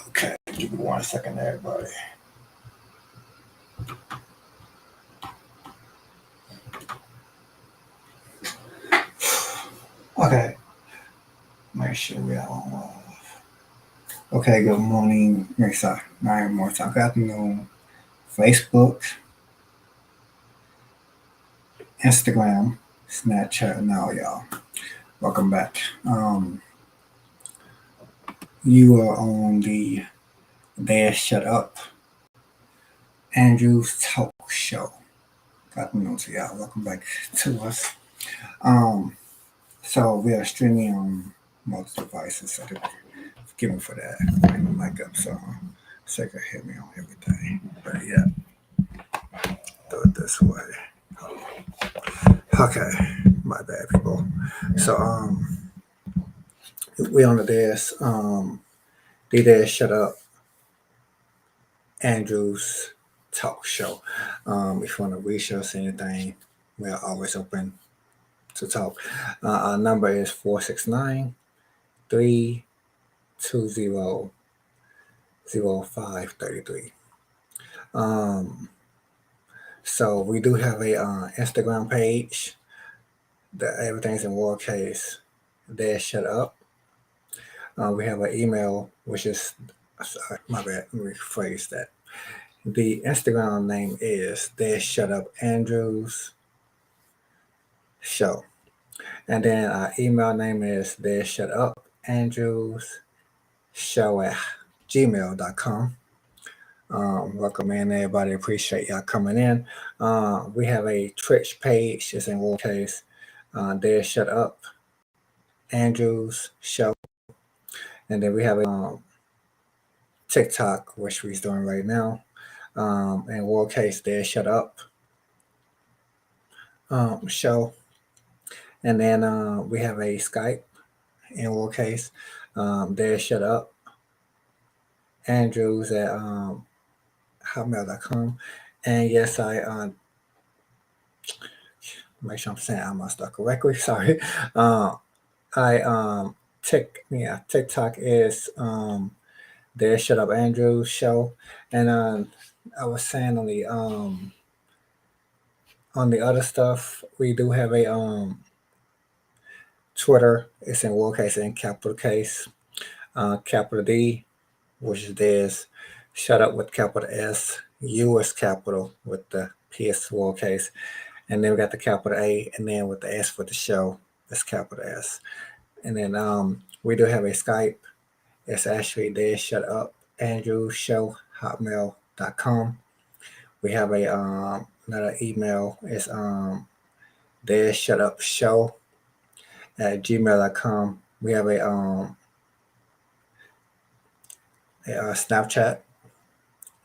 Okay, give me 1 second, everybody. Okay, make sure we are on live. Okay, good morning, sorry, not more time. Good afternoon, Facebook, Instagram, Snapchat, and all y'all. Welcome back. You are on the Dad Shut Up Andrew's Talk Show. Good afternoon to y'all. Welcome back to us. So we are streaming on multiple devices. So forgive me for that. Bring the mic up so you can hear me on everything. But yeah, do it this way. Okay, my bad, people. So we on the desk. The Dad Shut Up Andrew's Talk Show. If you want to reach us anything, we are always open to talk. Our number is 469 320 0533. So we do have a Instagram page. Everything's in lowercase. Dad Shut Up. We have an email, which is my bad. Let me rephrase that. The Instagram name is Dad Shut Up Andrews Show, and then our email name is Dad Shut Up Andrews Show at gmail.com. Welcome in, everybody. Appreciate y'all coming in. We have a Twitch page. It's in lowercase. Dad Shut Up Andrews Show. And then we have a TikTok, which we're doing right now. In lowercase, Dad Shut Up Show. And then we have a Skype in lowercase. Dad Shut Up Andrews at hotmail.com. And yes, I make sure I'm saying my stuff correctly. Sorry. TikTok is Dad Shut Up Andrews Show. And I was saying on the other stuff, we do have a Twitter. It's in lowercase and capital case. Capital D, which is this. Shut Up with capital S. U is capital with the P is lowercase. And then we got the capital A, and then with the S for the show, it's capital S. And then we do have a Skype. It's actually Dad Shut Up Andrew Show hotmail.com. We have a another email. It's Dad Shut Up Show at gmail.com. We have a Snapchat.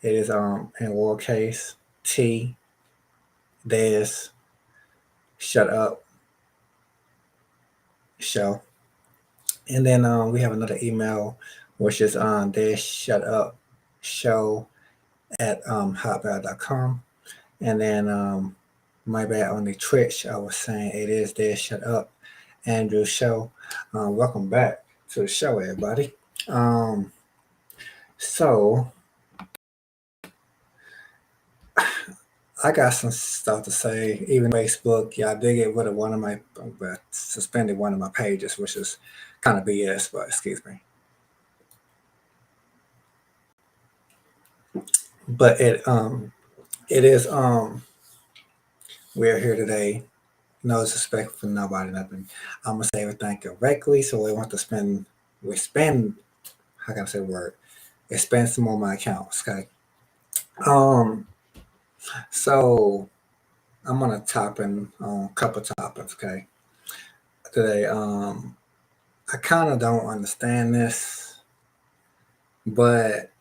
It is in lowercase T Dad Shut Up Show. And then we have another email, which is Dad Shut Up Show at hotmail.com. And then my bad, on the Twitch, I was saying it is Dad Shut Up Andrew Show. Welcome back to the show, everybody. So I got some stuff to say. Even Facebook, y'all did get rid of suspended one of my pages, which is kind of BS, but excuse me. But it is we're here today. No disrespect for nobody, nothing. I'm gonna say everything correctly, so we want to spend how can I say the word? Spend some on my accounts, okay? So I'm gonna top in on a couple topics, okay? Today, I kind of don't understand this, but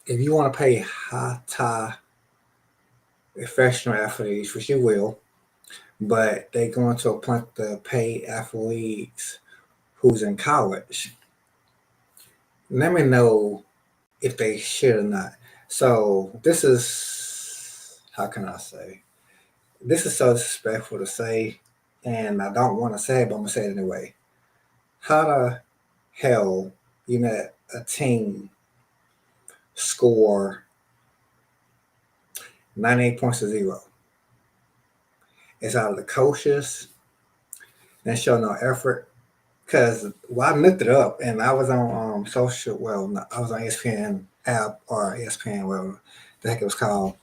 if you want to pay high professional athletes, which you will, but they're going to a point to pay athletes who's in college. Let me know if they should or not. So this is, how can I say? This is so disrespectful to say, and I don't want to say it, but I'm going to say it anyway. How the hell you let a team score 98 points to zero. It's out of the coaches. They show no effort. Because I looked it up and I was on social, well, no, I was on ESPN app or ESPN, whatever the heck it was called.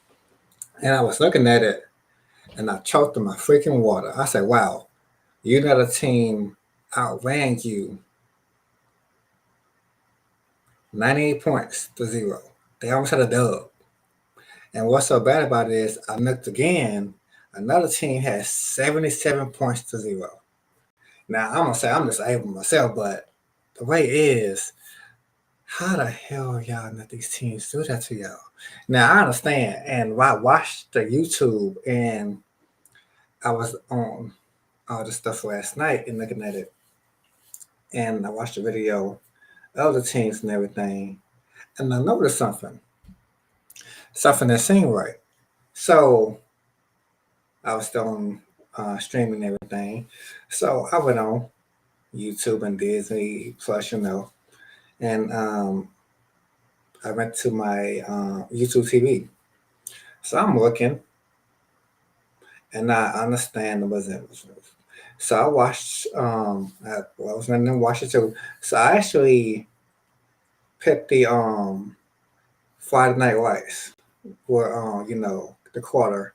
And I was looking at it and I choked in my freaking water. I said, wow, you let a team outran you 98 points to zero. They almost had a dub. And what's so bad about it is I looked again, another team has 77 points to zero. Now, I'm going to say I'm disabled myself, but the way it is, how the hell y'all let these teams do that to y'all? Now, I understand, and I watched the YouTube, and I was on all this stuff last night and looking at it, and I watched the video of the teams and everything, and I noticed something that seemed right. So I was still on streaming and everything. So I went on YouTube and Disney Plus, and I went to my YouTube TV. So I'm looking, and I understand it wasn't. So I watched. I was going to watch it too. So I actually picked the Friday Night Lights, where the quarter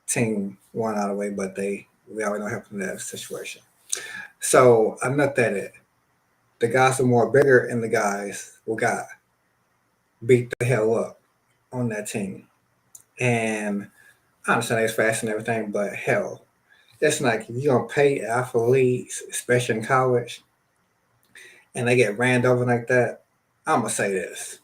team won out of the way, but we already know what happened in that situation. So I looked at it. The guys were more bigger, and the guys who got beat the hell up on that team. And I understand it's fast and everything, but hell, it's like if you're gonna pay athletes, especially in college, and they get ran over like that, I'm gonna say this.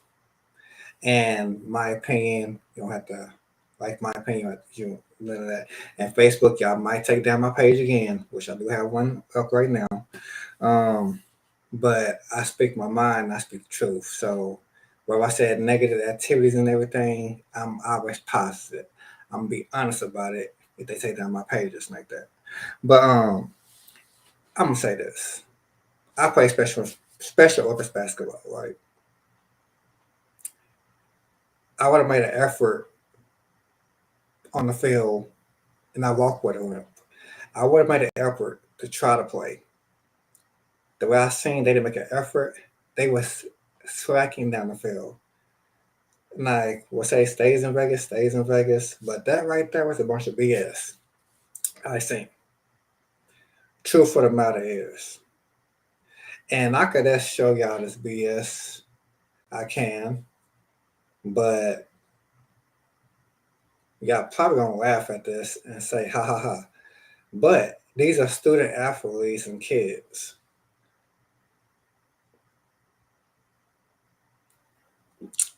And my opinion, you don't have to like my opinion, you none of that. And Facebook, y'all might take down my page again, which I do have one up right now. Um, but I speak my mind, I speak the truth. So where I said negative activities and everything, I'm always positive. I'm gonna be honest about it if they take down my pages like that. But I'm gonna say this. I play special Olympics basketball, right? I would have made an effort on the field and I walk with it. I would have made an effort to try to play. The way I seen they didn't make an effort, they was slacking down the field. Like we'll say stays in Vegas, but that right there was a bunch of BS. I think. Truth for the matter is. And I could just show y'all this BS. I can, but y'all probably gonna laugh at this and say ha ha ha. But these are student athletes and kids.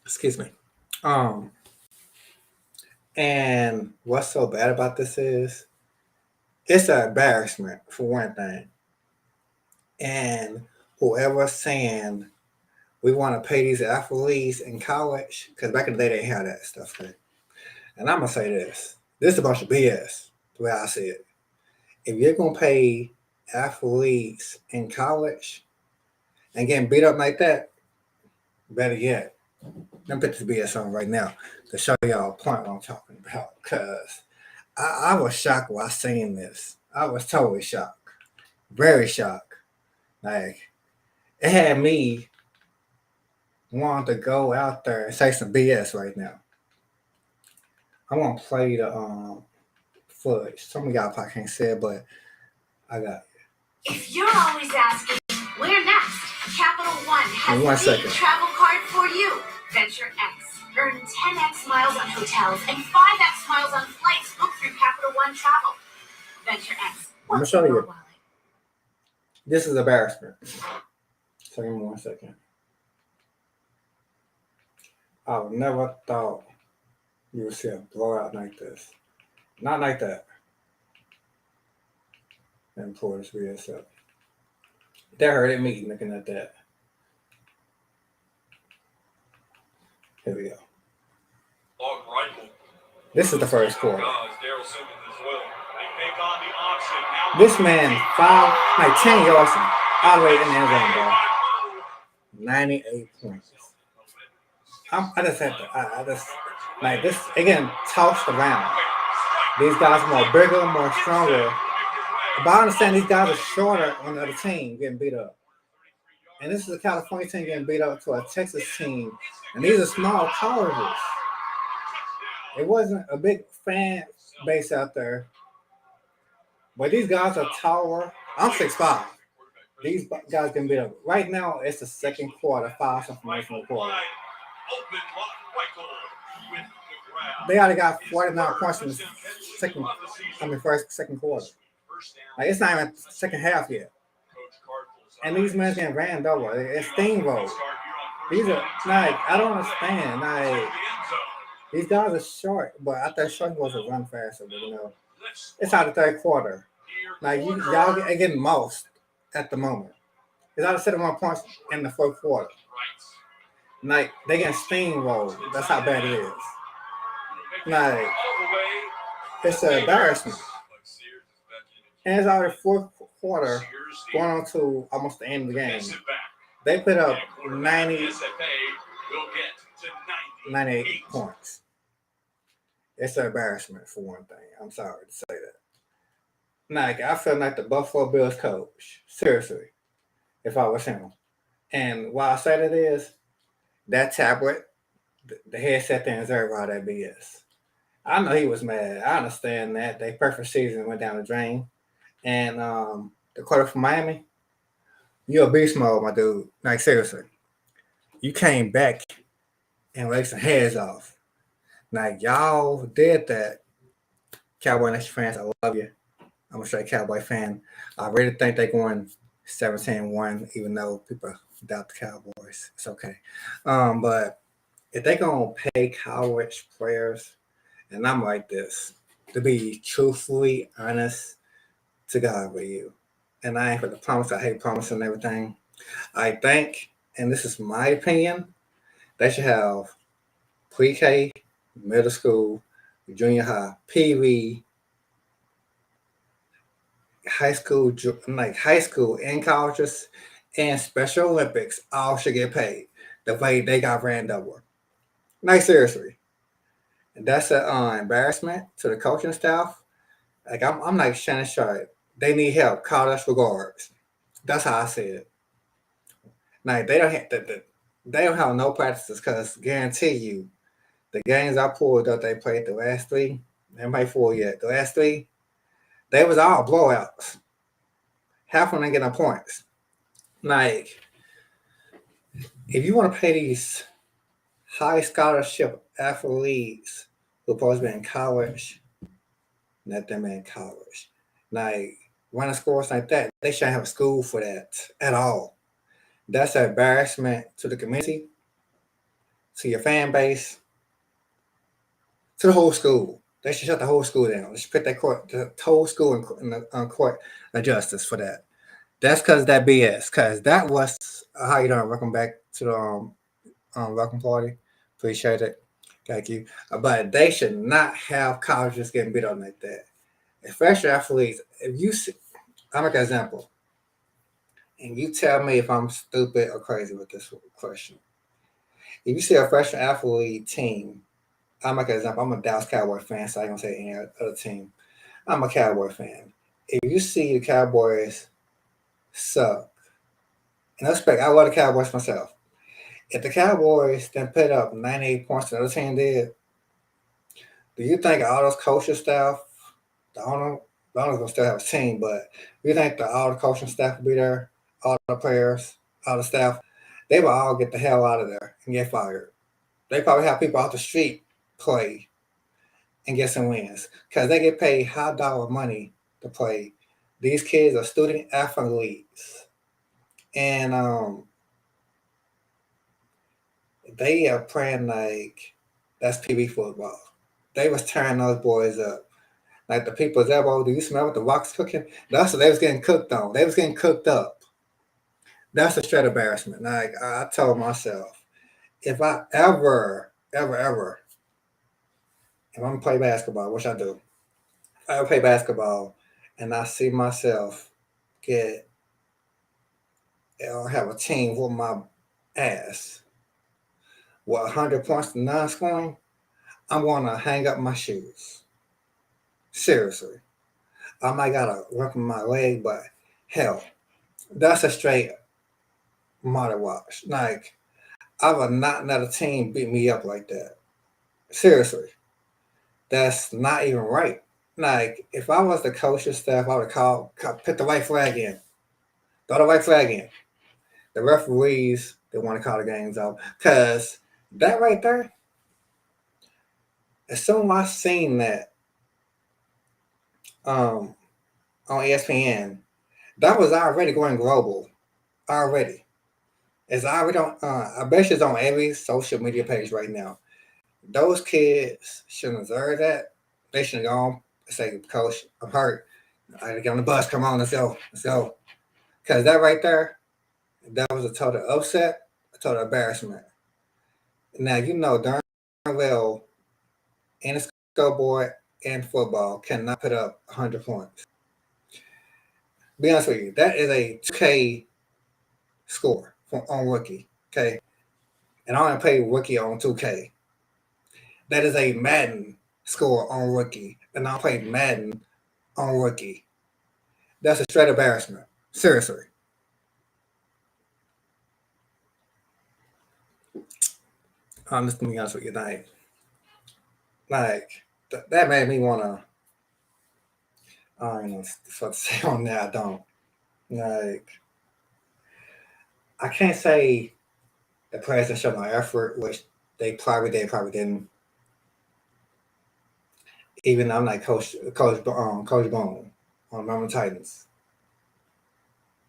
Excuse me. Um, and what's so bad about this is it's an embarrassment for one thing. And whoever's saying we want to pay these athletes in college, because back in the day they didn't have that stuff. Right? And I'm gonna say this: this is a bunch of BS. The way I see it, if you're gonna pay athletes in college and getting beat up like that, better yet, let me put this BS on right now to show y'all a point what I'm talking about. Because I was shocked while seeing this. I was totally shocked, very shocked. Like it had me wanting to go out there and say some BS right now. I want to play the footage. Some of y'all probably can't say it, but I got it. If you're always asking, where next? Capital One has the travel card for you. Venture X. Earn 10x miles on hotels and 5x miles on flights booked through Capital One Travel. Venture X. I'm going to show you. This is embarrassment. So give me 1 second. I would never thought you would see a blowout like this. Not like that. And pull this BS up. That hurted me looking at that. Here we go. This is the first quarter. This man 10 yards all the way in the end zone, bro. 98 points. I just had to. I just like this again. Tossed around. These guys are more bigger, more stronger. But I understand these guys are shorter on the other team getting beat up. And this is a California team getting beat up to a Texas team. And these are small colleges. It wasn't a big fan base out there. But these guys are taller. I'm 6'5". These guys getting beat up. Right now, it's the second quarter, 5 something from the quarter. They already got 49 points in the second quarter. Like, it's not even second half yet. And these men getting ran over. It's steamrolled. These are like, I don't understand. Like, these guys are short, but I thought short was a run faster. But it's out of the third quarter. Like, y'all getting most at the moment. It's out of 71 points in the fourth quarter. Like, they getting steamrolled. That's how bad it is. Like, it's an embarrassment. And it's already fourth quarter, going on to almost the end of the game. They put up 98 points. It's an embarrassment for one thing. I'm sorry to say that. Like, I feel like the Buffalo Bills coach. Seriously, if I was him. And why I say that is, that tablet, the headset didn't deserve all that BS. I know he was mad. I understand that. Their perfect season went down the drain. And the quarter from Miami, you're a beast mode, my dude. Like, seriously. You came back and raked some heads off. Like, y'all did that. Cowboy Nation fans, I love you. I'm a straight Cowboy fan. I really think they're going 17-1, even though people doubt the Cowboys. It's okay. But if they're going to pay college players, and I'm like this, to be truthfully honest to God with you, and I ain't for the promise, I hate promising and everything. I think, and this is my opinion, they should have pre-K, middle school, junior high, PV, high school and colleges, and Special Olympics all should get paid the way they got ran over. Like, seriously. And that's an embarrassment to the coaching staff. Like, I'm like Shannon Sharp. They need help. Call us for guards. That's how I see it. Like, they don't have no practices, because guarantee you, the games I pulled up, they played the last three. They might 4 yet. The last three, they was all blowouts. Half of them didn't get no points. Like, if you want to pay these high scholarship athletes who are supposed to be in college, let them in college. Like, running scores like that, they shouldn't have a school for that at all. That's an embarrassment to the community, to your fan base, to the whole school. They should shut the whole school down. They should put the whole school in the court of justice for that. That's because of that BS. Because that was how you doing. Welcome back to the welcome party. Appreciate it. Thank you. But they should not have colleges getting beat up like that. Especially athletes. If you see, I'll make an example. And you tell me if I'm stupid or crazy with this question. If you see a freshman athlete team, I'll make an example. I'm a Dallas Cowboy fan, so I don't say any other team. I'm a Cowboy fan. If you see the Cowboys suck, and I expect I love the Cowboys myself. If the Cowboys then put up 98 points the other team did, do you think all those coaching staff, the owner's gonna still have a team, but do you think all the coaching staff will be there, all the players, all the staff, they will all get the hell out of there and get fired. They probably have people off the street play and get some wins, because they get paid high dollar money to play. These kids are student athletes, and they are playing like that's PB football. They was tearing those boys up. Like the people's elbow, do you smell what the rock's cooking? That's what they was getting cooked on. They was getting cooked up. That's a straight embarrassment. Like, I told myself, if I ever, if I'm gonna play basketball, which I do, if I ever play basketball and I see myself get or have a team with my ass with 100 points to non-scoring, I'm gonna hang up my shoes. Seriously, I might gotta work on my leg, but hell, that's a straight mother watch. Like I would not let a team beat me up like that. Seriously, that's not even right. Like if I was the coaching staff, I would put the white flag in, throw the white flag in. The referees they want to call the games out because that right there. As soon as I seen that um, on ESPN, that was already going global. Already, it's already on. I bet it's on every social media page right now. Those kids shouldn't deserve that. They should have gone and say, "Coach, I'm hurt. I gotta get on the bus. Come on, let's go." Because that right there, that was a total upset, a total embarrassment. Now you know darn well in the scoreboard and football cannot put up 100 points. Be honest with you, that is a 2K score on rookie. Okay, and I only play rookie on 2K. That is a Madden score on rookie, and I play Madden on rookie. That's a straight embarrassment. Seriously. I'm just gonna be honest with you, that made me wanna. I don't know what to say on that. I don't like. I can't say the players that showed no effort, which probably didn't. Even though I'm like Coach Bone on Remember Titans,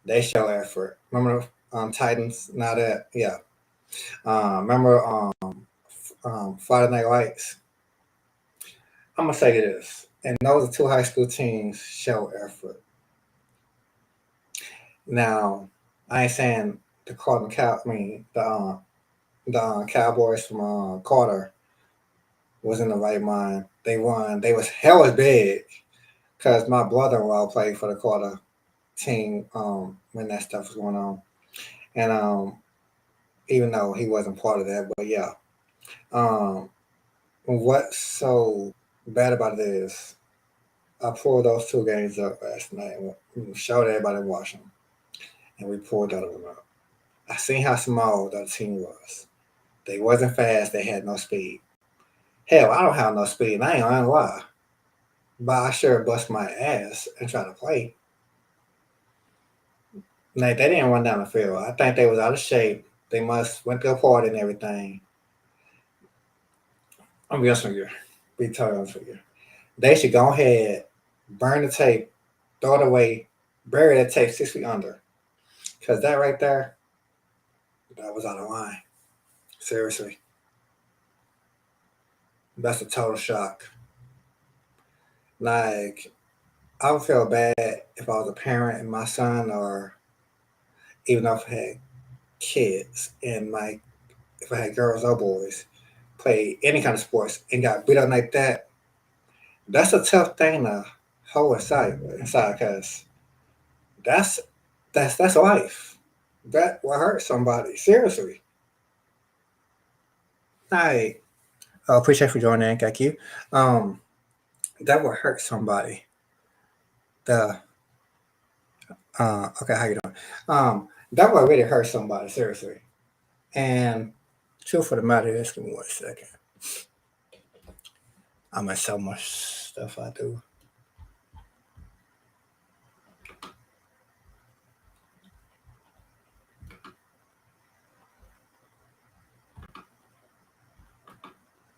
they show effort. Remember Titans? Now that yeah. Remember Friday Night Lights? I'm gonna say this, and those are two high school teams show effort. Now, I ain't saying the Cardinal Cow. I mean the Cowboys from Carter was in the right mind. They won. They was hell was big because my brother-in-law played for the Carter team when that stuff was going on, and even though he wasn't part of that, but yeah. Um, what's so bad about it is I pulled those two games up last night and showed everybody watching, and we pulled all of them up. I seen how small that team was. They wasn't fast. They had no speed. Hell, I don't have no speed. And I ain't gonna lie, but I sure bust my ass and try to play. Like they didn't run down the field. I think they was out of shape. They must went to a party and everything. I'm be honest with you. Be totally honest with you. They should go ahead, burn the tape, throw it away, bury that tape 6 feet under. Because that right there, that was out of line. Seriously. That's a total shock. Like, I would feel bad if I was a parent and my son, or even if I had kids and if I had girls or boys play any kind of sports and got beat up like that. That's a tough thing to hold inside because that's that's life. That will hurt somebody. Seriously. I appreciate for joining in, thank you. Um, that will hurt somebody. The okay, how you doing? That will really hurt somebody, seriously. And truth of the matter is, give me 1 second. I'm at so much stuff I do.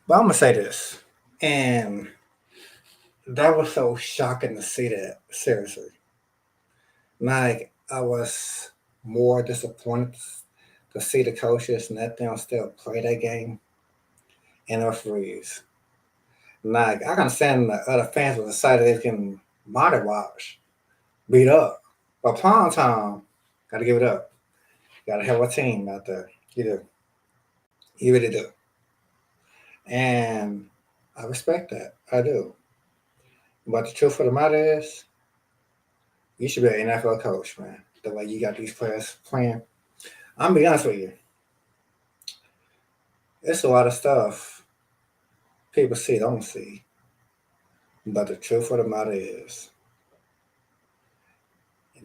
But I'm gonna say this, and that was so shocking to see that. Seriously, like I was more disappointed to see the coaches let them still play that game and the referees. Like I can understand the other fans was excited they can monitor watch beat up, but prime time got to give it up. Got to have a team out there. You do, you really do, and I respect that. I do. But the truth of the matter is, you should be an NFL coach, man. The way you got these players playing. I'm gonna be honest with you. It's a lot of stuff people see, don't see. But the truth of the matter is,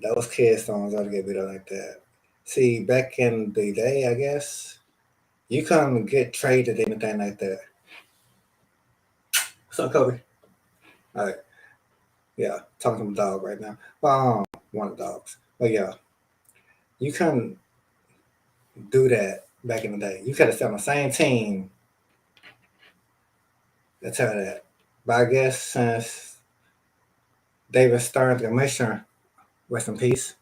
those kids don't deserve to get beat up like that. See, back in the day, I guess, you couldn't get traded anything like that. What's up, Kobe? All right. Yeah, talking to the dog right now. Well, one of the dogs. But yeah, you couldn't do that back in the day. You could have stayed on the same team. That's how that. But I guess since David Stern, the commissioner, rest in peace,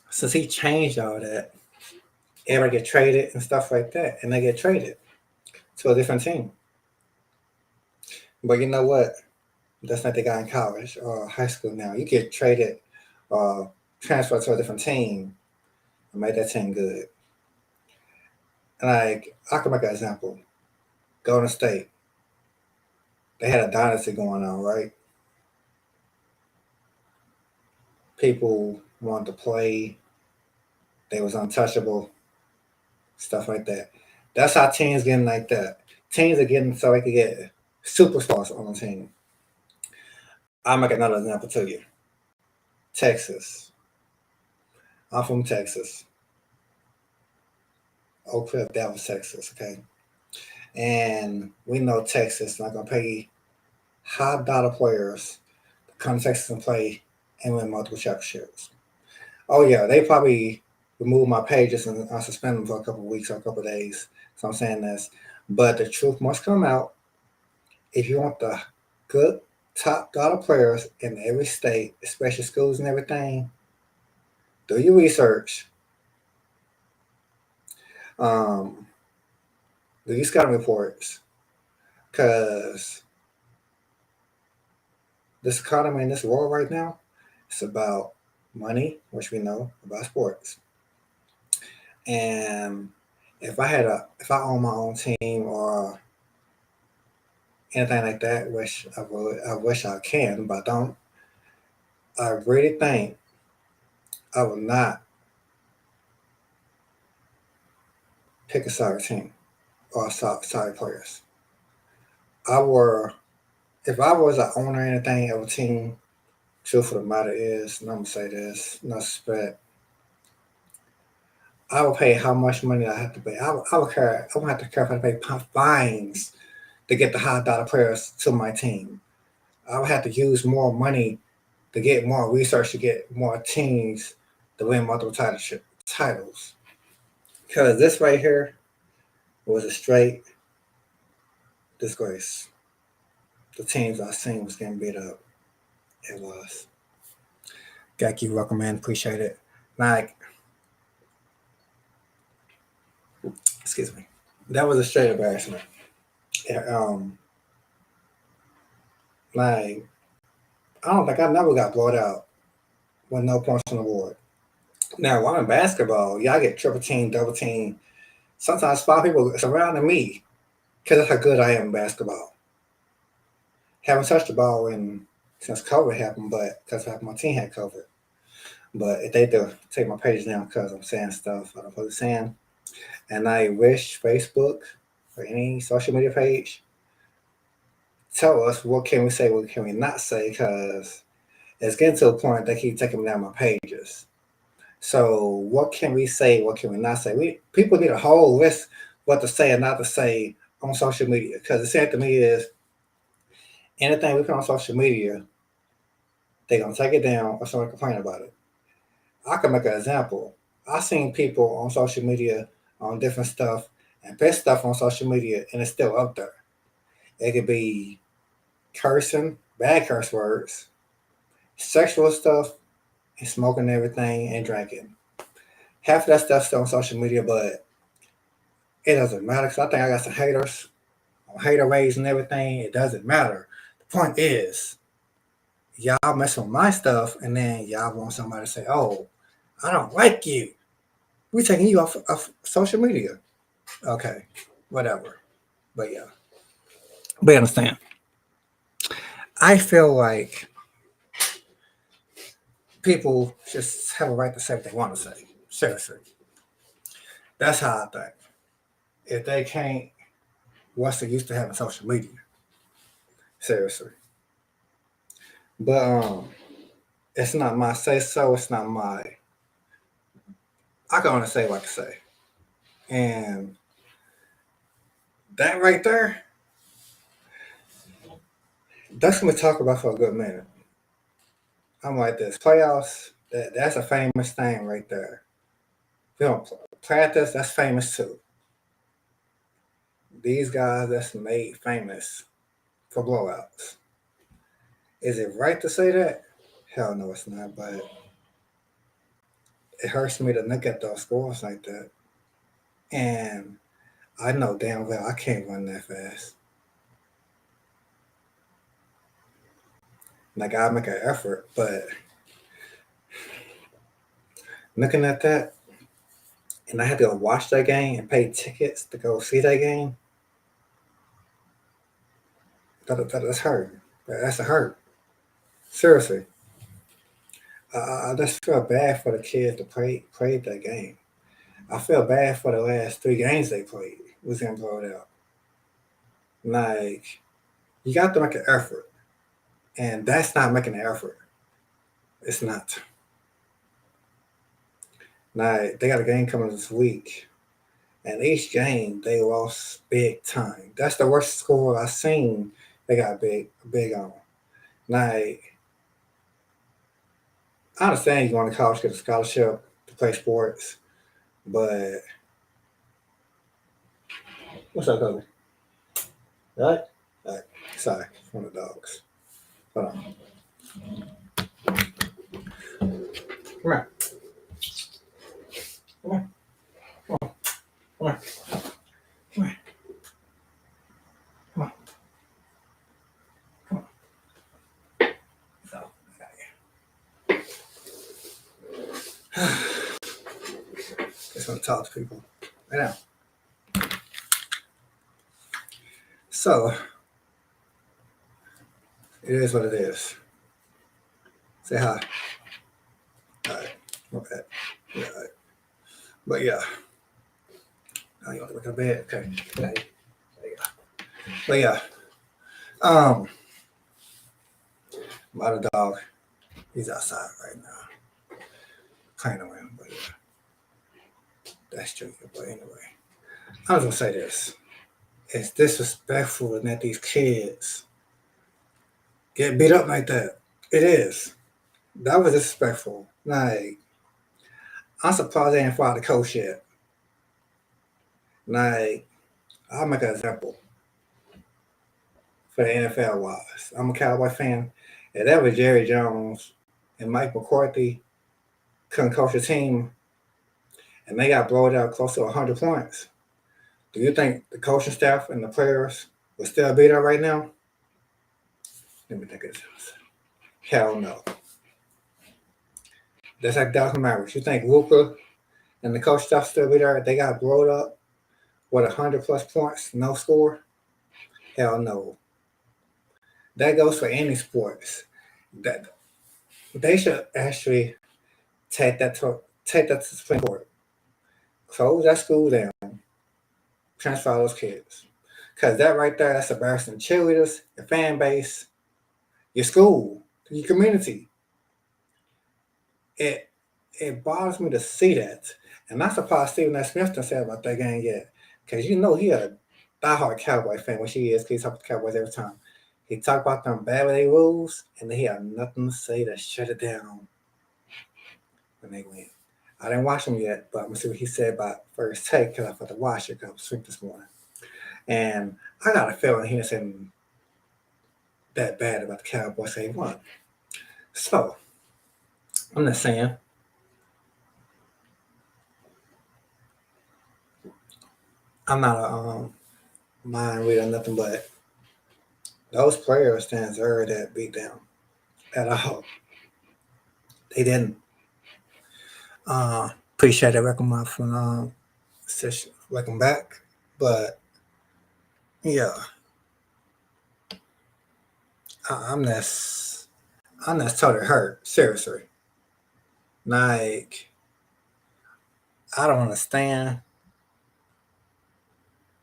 since he changed all that, everybody get traded and stuff like that, and they get traded to a different team. But you know what? That's not the guy in college or high school now. You get traded or transferred to a different team and make that team good. Like, I can make an example. Golden State. They had a dynasty going on, right? People wanted to play. They was untouchable. Stuff like that. That's how teams getting like that. Teams are getting so they can get superstars on the team. I'll make another example to you. Texas. I'm from Texas. Oak Cliff, Dallas, Texas, okay? And we know Texas not gonna pay high dollar players to come to Texas and play and win multiple championships. Oh yeah, they probably remove my pages and I suspend them for a couple of weeks or a couple of days. So I'm saying this. But the truth must come out. If you want the good top dollar players in every state, especially schools and everything, do your research. Um, do your scouting reports. Cause this economy in this world right now, it's about money, which we know about sports. And if I own my own team or anything like that, which I wish I can, but I don't. I really think I would not pick a soccer team or soccer players. I were if I was an owner or anything of a team. Truth of the matter is, and I'm gonna say this, no respect. I would pay how much money I have to pay. I would care. I would have to care if I pay fines to get the high dollar players to my team. I would have to use more money to get more research to get more teams to win multiple titles. Because this right here was a straight disgrace. The teams I seen was getting beat up. It was. Got you, welcome man. Appreciate it. Like, excuse me. That was a straight embarrassment. Yeah, like, I don't think I never got blowed out with no points on the board. Now, while I'm in basketball, yeah, I get triple team, double team. Sometimes 5 people surrounding me because that's how good I am in basketball. Haven't touched the ball since COVID happened, but because my team had COVID. But if they do take my page down because I'm saying stuff I don't supposed to saying, and I wish Facebook or any social media page tell us what can we say, what can we not say, because it's getting to a point they keep taking down my pages. So what can we say? What can we not say? People need a whole list what to say and not to say on social media. Because the sad to me is anything we put on social media, they're gonna take it down or someone complain about it. I can make an example. I've seen people on social media on different stuff and put stuff on social media and it's still up there. It could be cursing, bad curse words, sexual stuff, and smoking everything and drinking. Half of that stuff's still on social media, but it doesn't matter because I think I got some haters on hater raids and everything. It doesn't matter. The point is, y'all mess with my stuff, and then y'all want somebody to say, "Oh, I don't like you. We taking you off social media." Okay, whatever. But yeah, but you understand. I feel like people just have a right to say what they want to say. Seriously. That's how I think. If they can't, what's the use to having social media? Seriously. But it's not my say so. It's not my. I can only say what I can say, and that right there, that's gonna be talked about for a good minute. I'm like this playoffs. That's a famous thing right there. If you don't practice, that's famous too. These guys that's made famous for blowouts. Is it right to say that? Hell no, it's not. But it hurts me to look at those scores like that, and I know damn well I can't run that fast. Like I make an effort, but looking at that, and I had to go watch that game and pay tickets to go see that game. That's hurt. That's a hurt. Seriously, I just feel bad for the kids that played that game. I feel bad for the last 3 games they played. Was getting blown out. Like you got to make an effort, and that's not making an effort. It's not. Now they got a game coming this week, and each game they lost big time. That's the worst score I've seen. They got big on. Like I understand you going to college get a scholarship to play sports, but what's up, Kobe? All right? All right. Sorry, one of the dogs. Hold on. Come here. Come here. Come on. Come here. Come here. Come on. Come on. So, just want to talk to people right now. So, it is what it is. Say hi. All right. Okay. Yeah. All right. But yeah. Now you want to look at bed? Okay. There you go. But yeah. My other dog, he's outside right now. Playing around, but yeah. That's true. But anyway. I was gonna say this. It's disrespectful to let these kids get beat up like that. It is. That was disrespectful. Like, I'm surprised they didn't fire the coach yet. Like, I'll make an example for the NFL wise. I'm a Cowboy fan. If that was Jerry Jones and Mike McCarthy couldn't coach a team and they got blown out close to 100 points, do you think the coaching staff and the players would still be there right now? Let me think of this. Hell no. That's like Dallas Mavericks. You think Luka and the coach staff still be there? They got blown up with 100+ points, no score? Hell no. That goes for any sports. That they should actually take that to the Supreme Court. Close that school down. Transfer those kids. Because that right there, that's embarrassing. Cheerleaders, your fan base, your school, your community. It bothers me to see that. And that's a part Stephen A. Smith done said about that game yet. Because you know he a diehard Cowboy fan, which he is, because he talks about the Cowboys every time. He talk about them bad when they lose, and he had nothing to say to shut it down when they win. I didn't watch him yet, but I'm going to see what he said about first take, because I thought to watch it because I was asleep this morning. And I got a feeling he didn't say that bad about the Cowboys they won. So, I'm just saying, I'm not a mind reader, nothing, but those players didn't deserve that beatdown at all. They didn't. Appreciate it. Welcome session. Welcome back. But yeah, I'm just totally hurt. Seriously. Like, I don't understand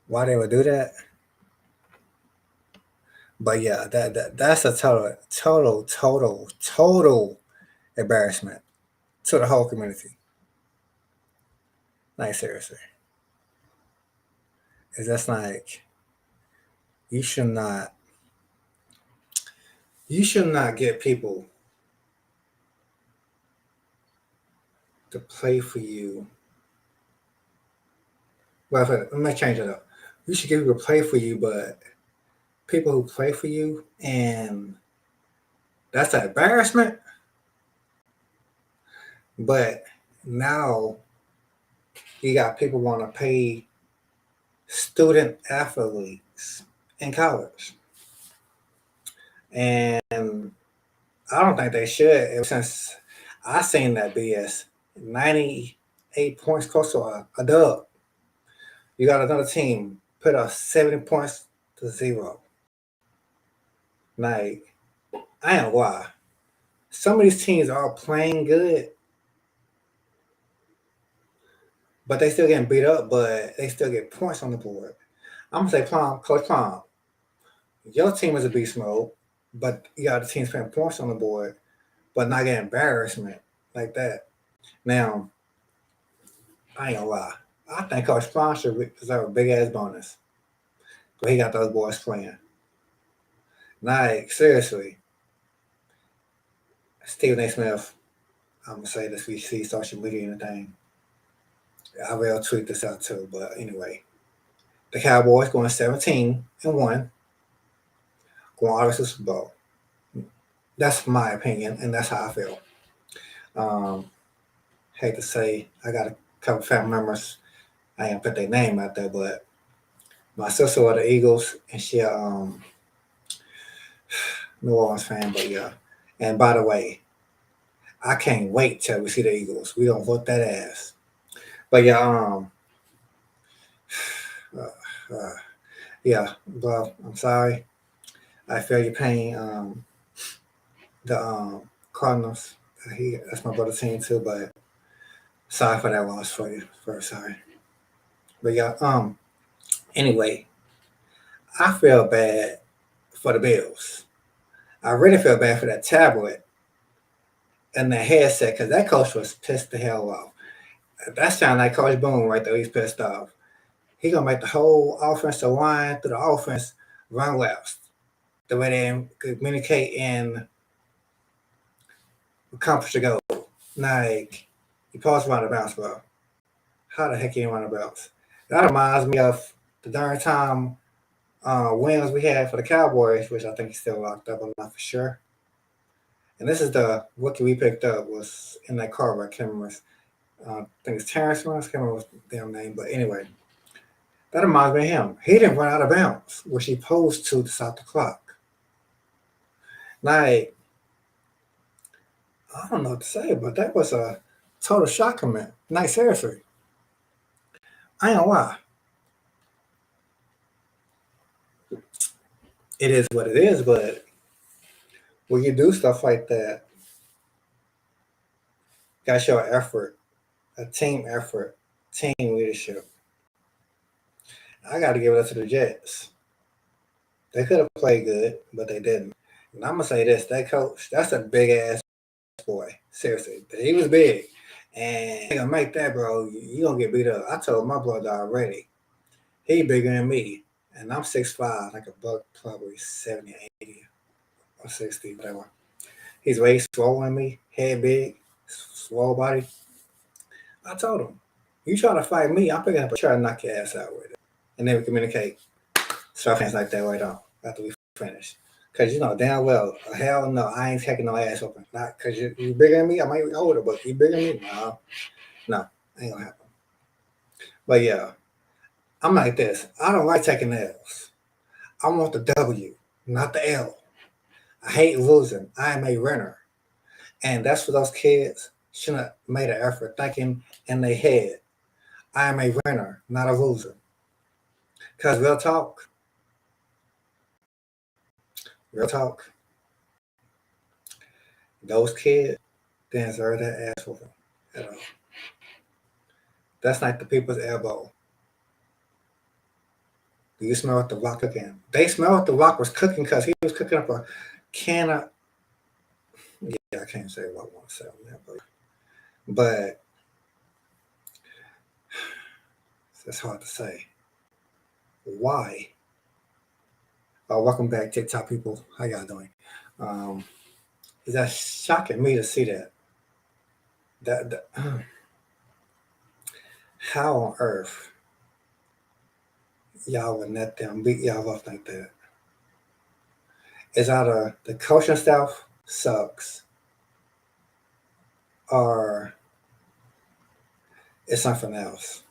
why they would do that. But yeah, that's a total embarrassment to the whole community. Like seriously, it's just like you should not get people to play for you. Well, let me change it up. You should get people to play for you, but people who play for you and that's an embarrassment. But now you got people want to pay student athletes in college. And I don't think they should. Ever since I seen that BS, 98 points close to a dub. You got another team put up 70 points to 0. Like, I ain't lie. Some of these teams are playing good, but they still getting beat up, but they still get points on the board. I'm gonna say, Coach Plum, your team is a beast mode, but you got the teams putting points on the board, but not getting embarrassment like that. Now, I ain't gonna lie. I think Coach Plum should deserve a big ass bonus. But he got those boys playing. Like, seriously. Stephen A. Smith, I'm gonna say this, we see social media and thing. I will tweet this out too, but anyway. The Cowboys going 17-1, going out of the Super Bowl. That's my opinion, and that's how I feel. Hate to say, I got a couple family members. I ain't put their name out there, but my sister was the Eagles, and she New Orleans fan. But yeah, and by the way, I can't wait till we see the Eagles. We gonna vote that ass. But yeah, yeah. Well, I'm sorry. I feel your pain. The Cardinals. That's my brother's team too, but sorry for that loss for you. First, sorry. But yeah, anyway, I feel bad for the Bills. I really feel bad for that tablet and the headset because that coach was pissed the hell off. That sounds like Coach Boone right there. He's pissed off. He gonna make the whole offensive line through the offense run laps. The way they communicate and accomplish the goal. Like, you pause around the bounce, bro. How the heck you want to bounce? That reminds me of the darn time wins we had for the Cowboys, which I think he's still locked up. I'm not for sure. And this is the rookie we picked up was in that car. I can't remember. I think it's Terrence Williams. I can't remember his damn name. But anyway, that reminds me of him. He didn't run out of bounds, which he posed to stop the clock. Like, I don't know what to say, but that was a total shock to me. Like, seriously. I ain't gonna lie. It is what it is, but when you do stuff like that, gotta show effort, a team effort, team leadership. I gotta give it up to the Jets. They could have played good, but they didn't. And I'm gonna say this: that coach, that's a big ass boy. Seriously, he was big, and you gonna make that, bro. You gonna get beat up. I told my brother already. He bigger than me, and I'm 6'5", like a buck, probably 70, 80, or 60, whatever. He's way swollen than me, head big, swole body. I told him, you try to fight me, I'm picking up a try to knock your ass out with it. And then we communicate. Stuff hands like that right on after we finish. Because you know damn well, hell no, I ain't taking no ass open. Not because you bigger than me, I might be older, but you bigger than me? No, ain't gonna happen. But yeah, I'm like this. I don't like taking L's. I want the W, not the L. I hate losing. I am a winner. And that's for those kids shouldn't have made an effort thinking in their head. I am a winner, not a loser. Because real talk, those kids didn't deserve that ass whooping at all. That's like the people's elbow. Do you smell what the Rock cooking? They smell what the Rock was cooking because he was cooking up a can of. Yeah, I can't say what I want to say on that, but it's hard to say. Why? Welcome back, TikTok people. How y'all doing? Is that shocking me to see that? That how on earth y'all would let them beat y'all up like that? Is either the coaching staff sucks or it's something else.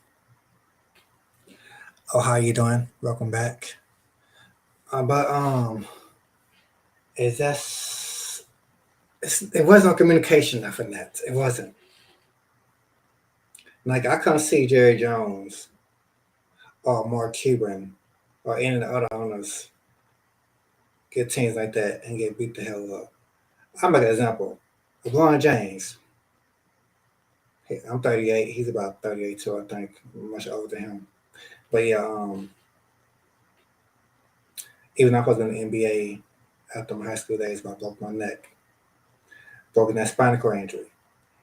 Oh, how you doing? Welcome back. But is that it wasn't no communication nothing that it wasn't. Like I couldn't see Jerry Jones or Mark Cuban or any of the other owners get teams like that and get beat the hell up. I'll make an example. LeBron James. I'm 38. He's about 38 too, I think. Much older than him. But yeah, even though I was in the NBA after my high school days, I broke my neck. Broken that spinal cord injury.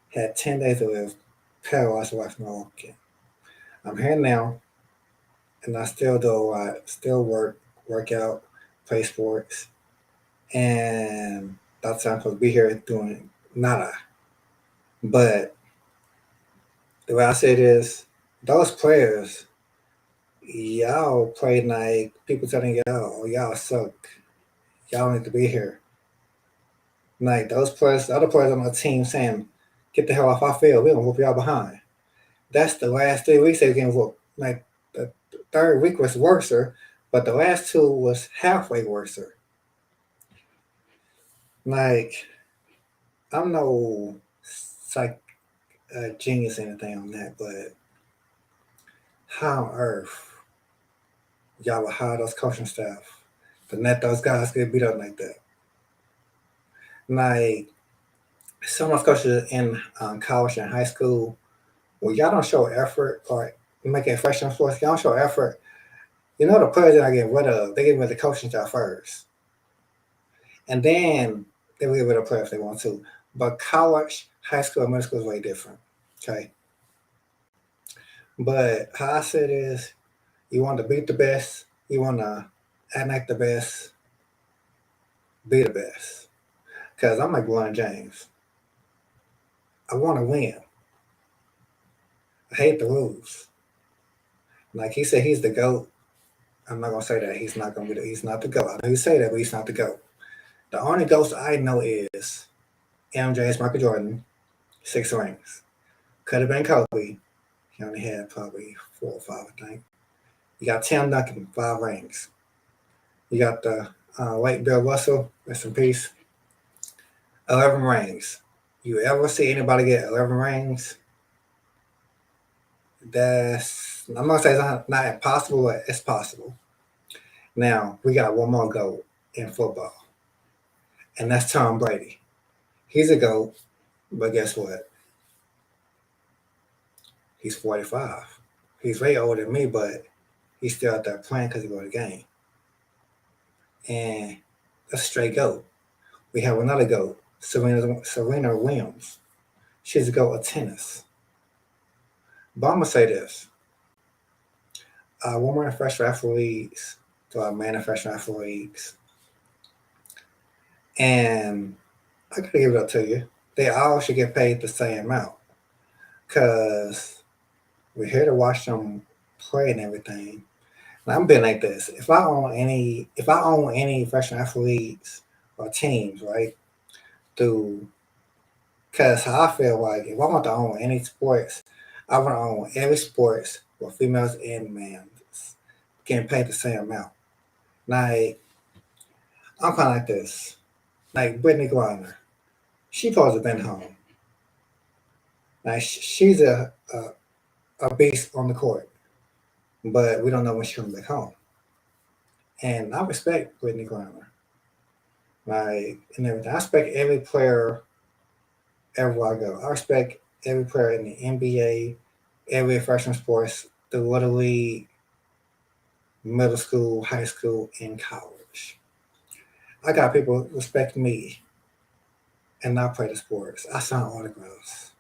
Had 10 days to live, paralyzed away from walking. I'm here now, and I still do a lot. Still work out, play sports, and that's why I'm supposed to be here doing nada. But the way I say it is, those players, y'all play like people telling y'all, oh, y'all suck. Y'all need to be here. Like those players, the other players on my team saying, get the hell off our field. We're going to whoop y'all behind. That's the last 3 weeks they were getting whooped. Like the third week was worser, but the last two was halfway worser. Like, I'm no genius or anything on that, but how on earth y'all would hire those coaching staff to let those guys get beat up like that? Like, some of those coaches in college and high school, well, y'all don't show effort or make it freshman sports, y'all don't show effort. You know the players that I get rid of, they get rid of the coaching staff first. And then they will get rid of players if they want to. But college, high school, and middle school is way different. Okay. But how I said is you want to beat the best, you want to act like the best, be the best. Because I'm like LeBron James. I want to win. I hate the lose. Like he said he's the GOAT. I'm not gonna say that. He's not gonna be he's not the GOAT. I know you say that, but he's not the GOAT. The only GOATs I know is MJ's Michael Jordan, 6 rings. Could have been Kobe. He only had probably 4 or 5, I think. You got Tim Duncan, 5 rings. You got the late Bill Russell, rest in peace, 11 rings. You ever see anybody get 11 rings? I'm gonna say it's not impossible, but it's possible. Now we got one more GOAT in football, and that's Tom Brady. He's a GOAT, but guess what? He's 45. He's way older than me, but he's still out there playing because he won the game. And that's a straight GOAT. We have another GOAT, Serena Williams. She's a GOAT of tennis. But I'm going to say this. Women professional athletes to our manufacturing athletes. And I got to give it up to you. They all should get paid the same amount. Because we're here to watch them play and everything. And I'm being like this. If I own any professional athletes or teams, right? Because how I feel like if I want to own any sports, I want to own every sports with females and men getting paid the same amount. Like, I'm kind of like this. Like Brittany Griner, she supposed to have been home. Like she's a beast on the court, but we don't know when she comes back home. And I respect Brittany Griner, like and everything. I respect every player everywhere I go. I respect every player in the NBA, every freshman sports, the Little League, middle school, high school, and college. I got people respect me and I play the sports. I sign autographs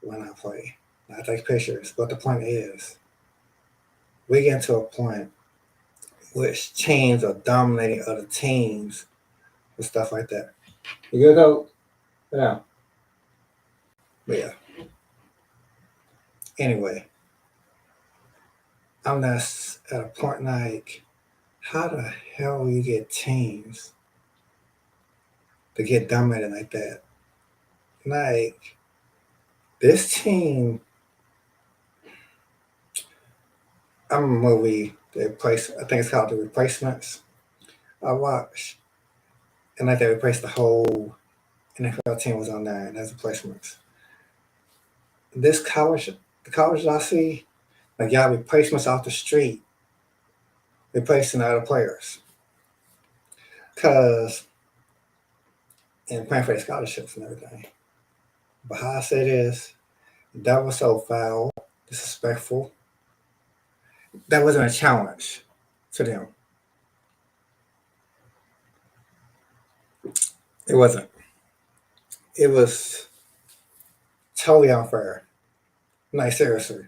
when I play. I take pictures. But the point is, we get to a point which teams are dominating other teams and stuff like that. You good though? Yeah. But yeah. Anyway, I'm not at a point like, how the hell you get teams to get dominated like that? Like, this team, I'm a movie, I think it's called The Replacements. I watched, and like they replaced the whole NFL team was on there, and there's replacements. This college, the colleges I see, like y'all replacements off the street, replacing other players. Cause and playing for the scholarships and everything. But how I say this, that was so foul, disrespectful. That wasn't a challenge to them. It wasn't. It was totally unfair. Like seriously.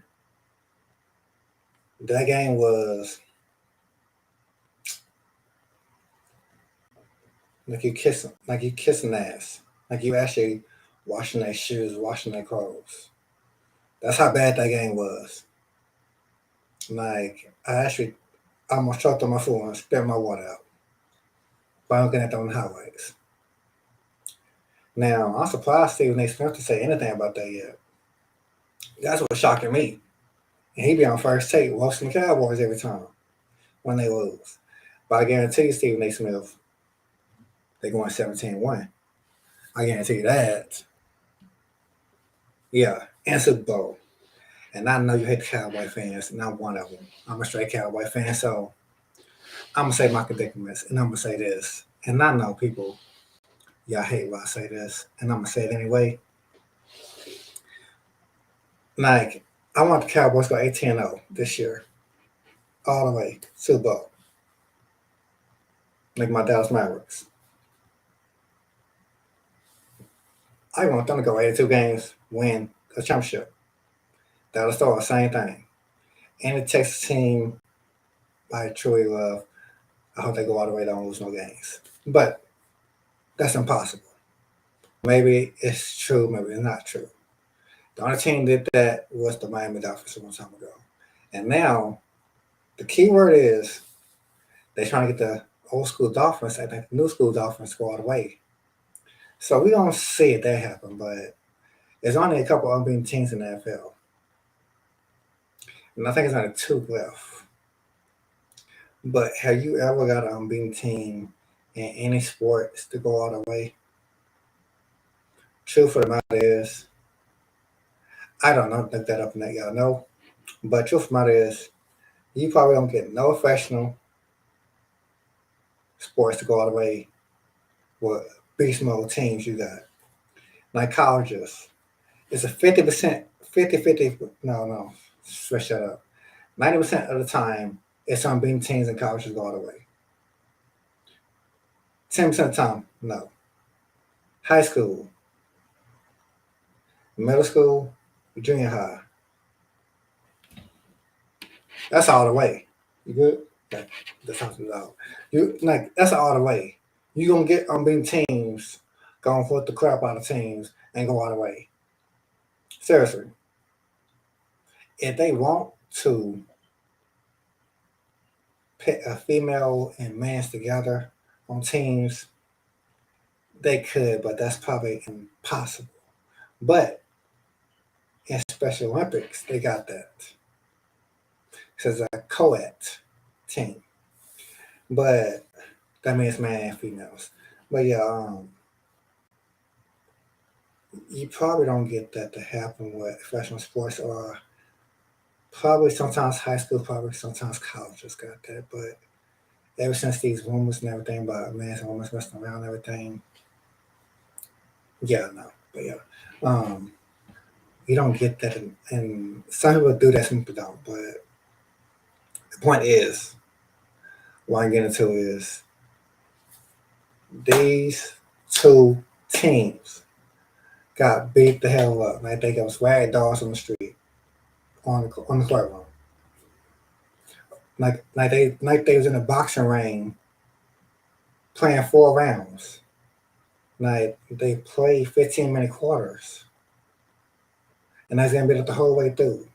That game was like you kissing ass. Like you actually washing their shoes, washing their clothes. That's how bad that game was. Like I actually almost choked on my food and spit my water out by looking at them highlights. Now I'm surprised Stephen A. Smith to say anything about that yet. That's what's shocking me. And he be on first take roasting the Cowboys every time when they lose. But I guarantee you, Stephen A. Smith, they're going 17-1. I guarantee you that. Yeah, and Super Bowl. And I know you hate the Cowboy fans, and I'm one of them. I'm a straight Cowboy fan, so I'm going to say my predicaments, and I'm going to say this. And I know people, y'all hate when I say this, and I'm going to say it anyway. Like, I want the Cowboys to go 18-0 this year. All the way. Super Bowl. Like my Dallas Mavericks. I want them to go 82 games, win a championship. That'll start the same thing. Any Texas team I truly love, I hope they go all the way, don't lose no games. But that's impossible. Maybe it's true, maybe it's not true. The only team that did that was the Miami Dolphins one time ago. And now, the key word is they're trying to get the old school Dolphins and the new school Dolphins to go all the way. So we don't see it that happen, but there's only a couple unbeaten teams in the NFL. And I think it's only 2 left. But have you ever got an unbeaten team in any sports to go all the way? Truth of the matter is, I don't know, look that up and let y'all know. But truth of the matter is, you probably don't get no professional sports to go all the way with beast mode teams you got. Like colleges, it's a 50%, 50, no, switch that up. 90% of the time, it's unbeaten teams in colleges go all the way. 10% of the time, no. High school, middle school, junior high. That's all the way. You good? That's how it's out. You like that's all the way. You gonna get unbeaten teams going for the crap out of teams and go all the way. Seriously. If they want to put a female and man's together on teams, they could, but that's probably impossible. But in Special Olympics, they got that. It's a co-ed team. But that means man and females. But yeah, you probably don't get that to happen with professional sports or probably sometimes high school, probably sometimes colleges got that. But ever since these rumors and everything about men's and women's messing around and everything, yeah, no. But yeah. You don't get that and some people do that, some people don't. But the point is what I'm getting into is these two teams got beat the hell up. Like they got swag dogs on the street, on the courtroom. Like they was in a boxing ring playing 4 rounds. Like they played 15-minute quarters, and that's gonna be the whole way through.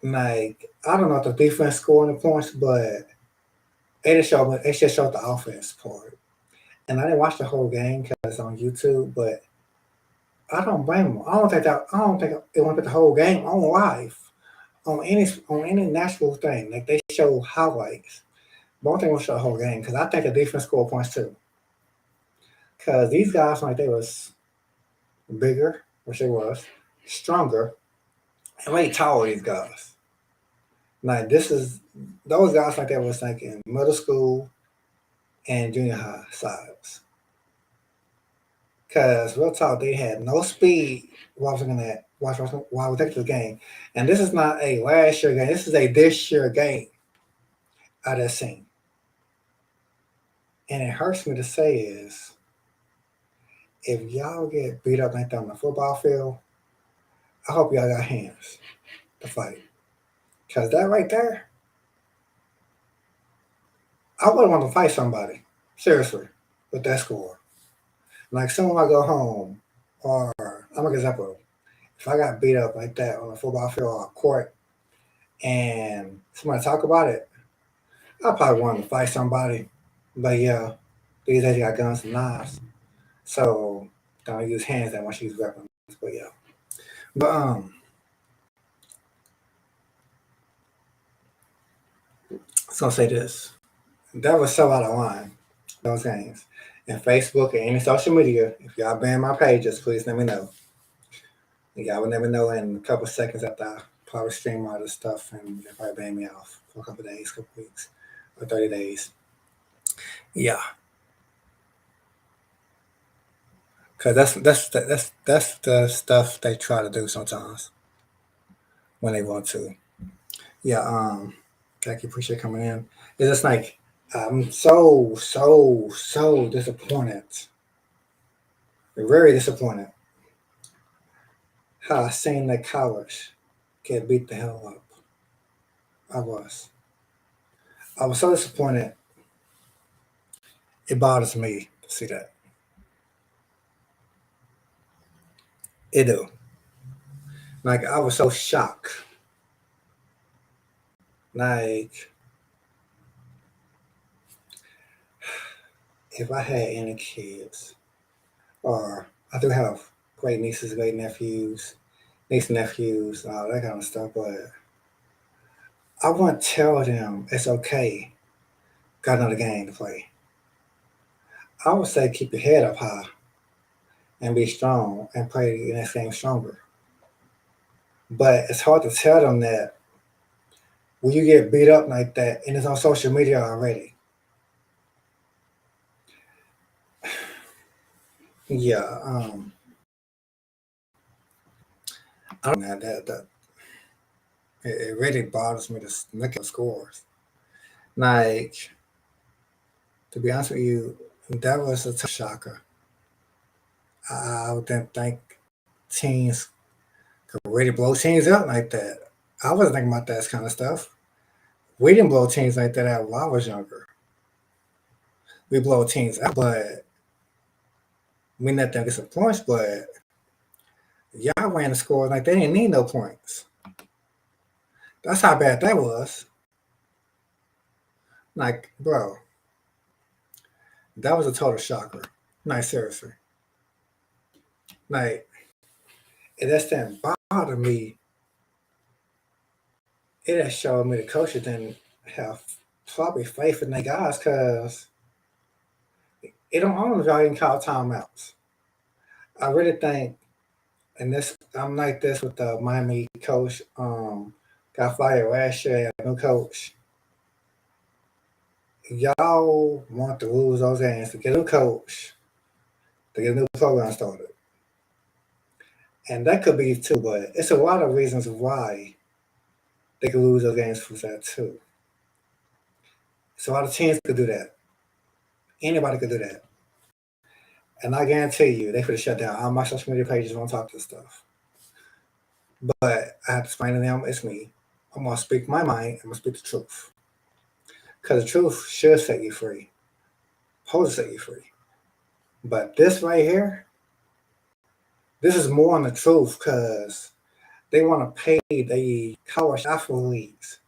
Like I don't know if the defense scoring the points, but it just showed the offense part. And I didn't watch the whole game because it's on YouTube, but I don't blame them. I don't think they want to put the whole game on live on any national thing. Like they show highlights. But I don't think we'll show the whole game because I think the defense scored points too. Because these guys like they was bigger, which they was, stronger, and way taller. These guys. Like this is those guys like that was like in middle school and junior high size. Because real talk, they had no speed while I was looking at while I was taking the game. And this is not a last year game. This is a this year game I just seen. And it hurts me to say is if y'all get beat up like that on the football field, I hope y'all got hands to fight. Because that right there, I wouldn't want to fight somebody. Seriously, with that score. Like someone I go home, or I'm gonna example. If I got beat up like that on a football field or a court and somebody talk about it, I probably want to fight somebody. But yeah, these days you got guns and knives. So don't use hands that much, use weapons. But yeah. But so I'll say this. That was so out of line, those games. And Facebook and any social media, if y'all ban my pages, please let me know. Y'all will never know in a couple seconds after I probably stream all this stuff and they probably ban me off for a couple days, couple weeks, or 30 days. Yeah. Cause that's the stuff they try to do sometimes when they want to. Yeah, thank you, appreciate coming in. It's just like I'm so disappointed. Very disappointed how I seen that college get beat the hell up. I was. I was so disappointed. It bothers me to see that. It do. Like I was so shocked. Like if I had any kids, or I do have great nieces, great nephews, niece nephews, all that kind of stuff, but I want to tell them it's okay. Got another game to play. I would say keep your head up high and be strong and play the next game stronger. But it's hard to tell them that when you get beat up like that and it's on social media already. Yeah, I don't know that it really bothers me to look at the scores. Like to be honest with you, that was a shocker. I didn't think teams could really blow teams up like that. I wasn't thinking about that kind of stuff. We didn't blow teams like that out while I was younger. We blow teams out, but we let them get some points. But y'all ran the score like they didn't need no points. That's how bad that was. Like, bro, that was a total shocker. Like, seriously. Like, it just didn't bother me. It just showed me the coaches didn't have probably faith in their guys because it don't own if y'all didn't call timeouts. I really think, and this I'm like this with the Miami coach. Got fired last year. A new coach. Y'all want to lose those games to get a new coach, to get a new program started, and that could be too. But it's a lot of reasons why they could lose those games for that too. So all the teams could do that. Anybody could do that. And I guarantee you, they could have shut down all my social media pages won't talk this stuff. But I have to explain to them, it's me. I'm gonna speak my mind. I'm gonna speak the truth. Because the truth should set you free. Supposed to set you free. But this right here, this is more on the truth because they want to pay the college athletes.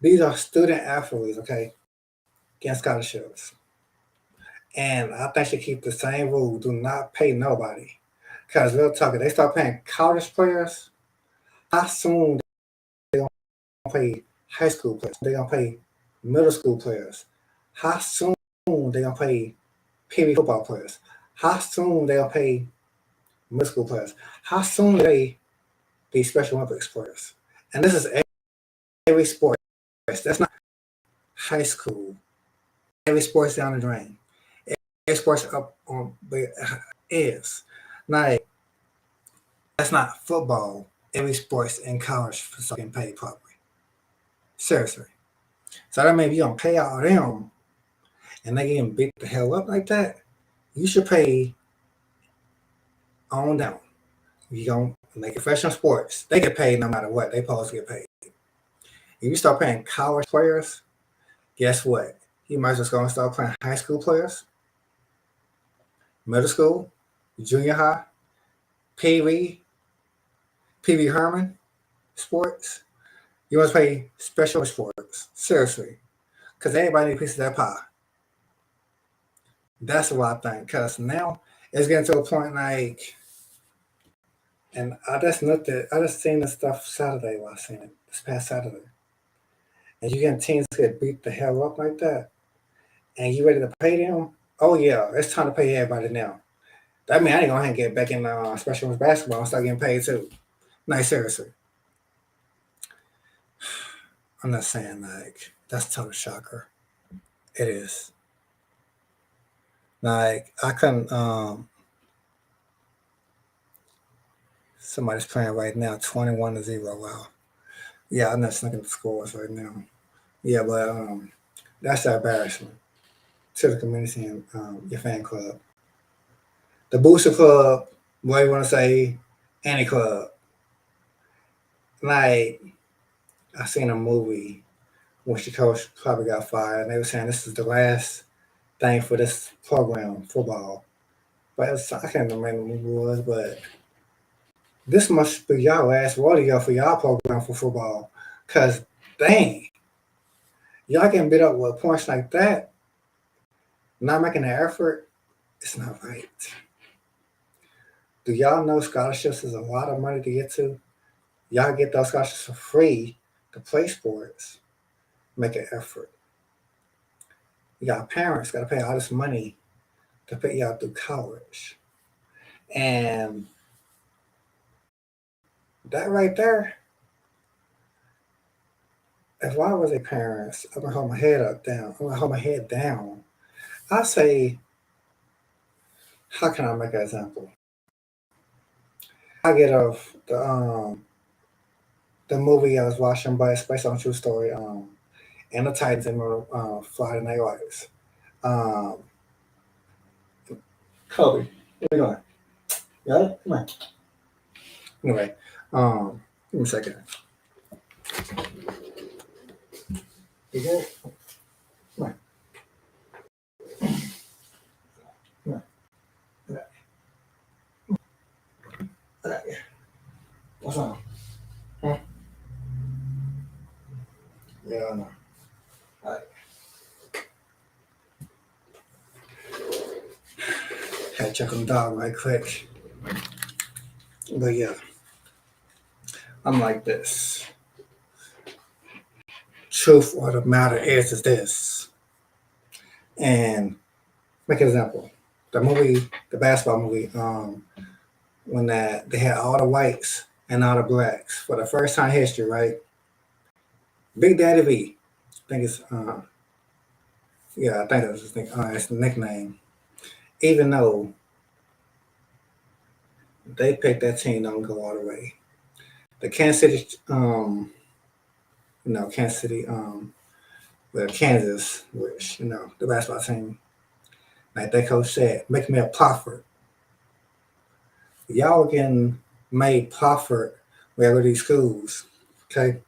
These are student athletes, okay, getting scholarships. And I think they keep the same rule. Do not pay nobody. Because real talk, if they start paying college players, how soon they going to pay high school players? They're going to pay middle school players. How soon they going to pay PV football players? How soon they going to pay middle school players? How soon they be Special Olympics players? And this is every sport. That's not high school. Every sport's down the drain. Every sport's up on is. Like, that's not football. Every sport's in college for getting paid properly. Seriously. So that means if you don't pay all them and they getting beat the hell up like that, you should pay on down. You don't make professional sports. They get paid no matter what. They supposed to get paid. If you start paying college players, guess what? You might just go and start playing high school players, middle school, junior high, PV Herman sports. You must pay special sports. Seriously. Because everybody needs a piece of that pie. That's what I think. Because now it's getting to a point like, and I just seen this stuff Saturday while I seen it, this past Saturday. And you getting teams get beat the hell up like that, and you ready to pay them? Oh yeah, it's time to pay everybody now. That means I ain't gonna get back in special basketball and start getting paid too. No, seriously. I'm not saying like that's a total shocker. It is. Like I couldn't somebody's playing right now, 21-0. Wow. Yeah, I'm not looking at the scores right now. Yeah, but that's an embarrassment to the community and your fan club. The Booster Club, what you want to say, any club. Like, I seen a movie which the coach probably got fired, and they were saying this is the last thing for this program, football. But I can't remember what it was, but this must be y'all last rodeo for y'all program for football. Because, dang, y'all getting beat up with points like that, not making an effort, it's not right. Do y'all know scholarships is a lot of money to get to? Y'all get those scholarships for free to play sports. Make an effort. Y'all parents got to pay all this money to put y'all through college. And that right there, if I was a parent, I'm gonna hold my head up down. I'm gonna hold my head down. I say, how can I make an example? I get off the movie I was watching, but it's based on a true story. And the Titans and Friday Night Lights. Kobe, where you going? Got it? Come on. Anyway, give me a second. You good? Come on. Come on. Okay. What's wrong? Huh? Yeah, I know. All right. Had to check on the dog right quick. But yeah, I'm like this. Truth of the matter is this. And make an example. The movie, the basketball movie, when they had all the whites and all the blacks for the first time in history, right? Big Daddy V. I think it's I think that's his nickname. Even though they picked that team don't go all the way. The Kansas City, Kansas City, Well, Kansas, which, the basketball team, like that coach said, make me a profit. Y'all getting made profit wherever these schools, okay?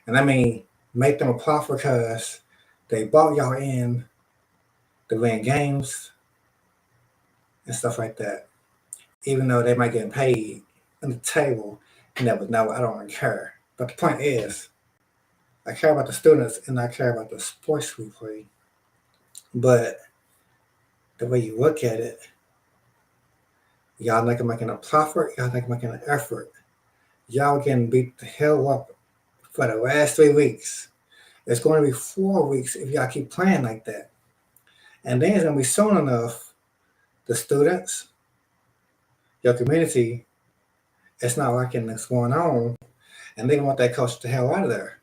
And I mean, make them a profit because they bought y'all in to win games and stuff like that. Even though they might get paid on the table, you never know. I don't really care. But the point is, I care about the students and I care about the sports we play. But the way you look at it, y'all like making a profit, y'all like making an effort. Y'all getting beat the hell up for the last 3 weeks. It's going to be 4 weeks if y'all keep playing like that. And then it's going to be soon enough, the students, your community, it's not liking what's going on, and they want that coach the hell out of there.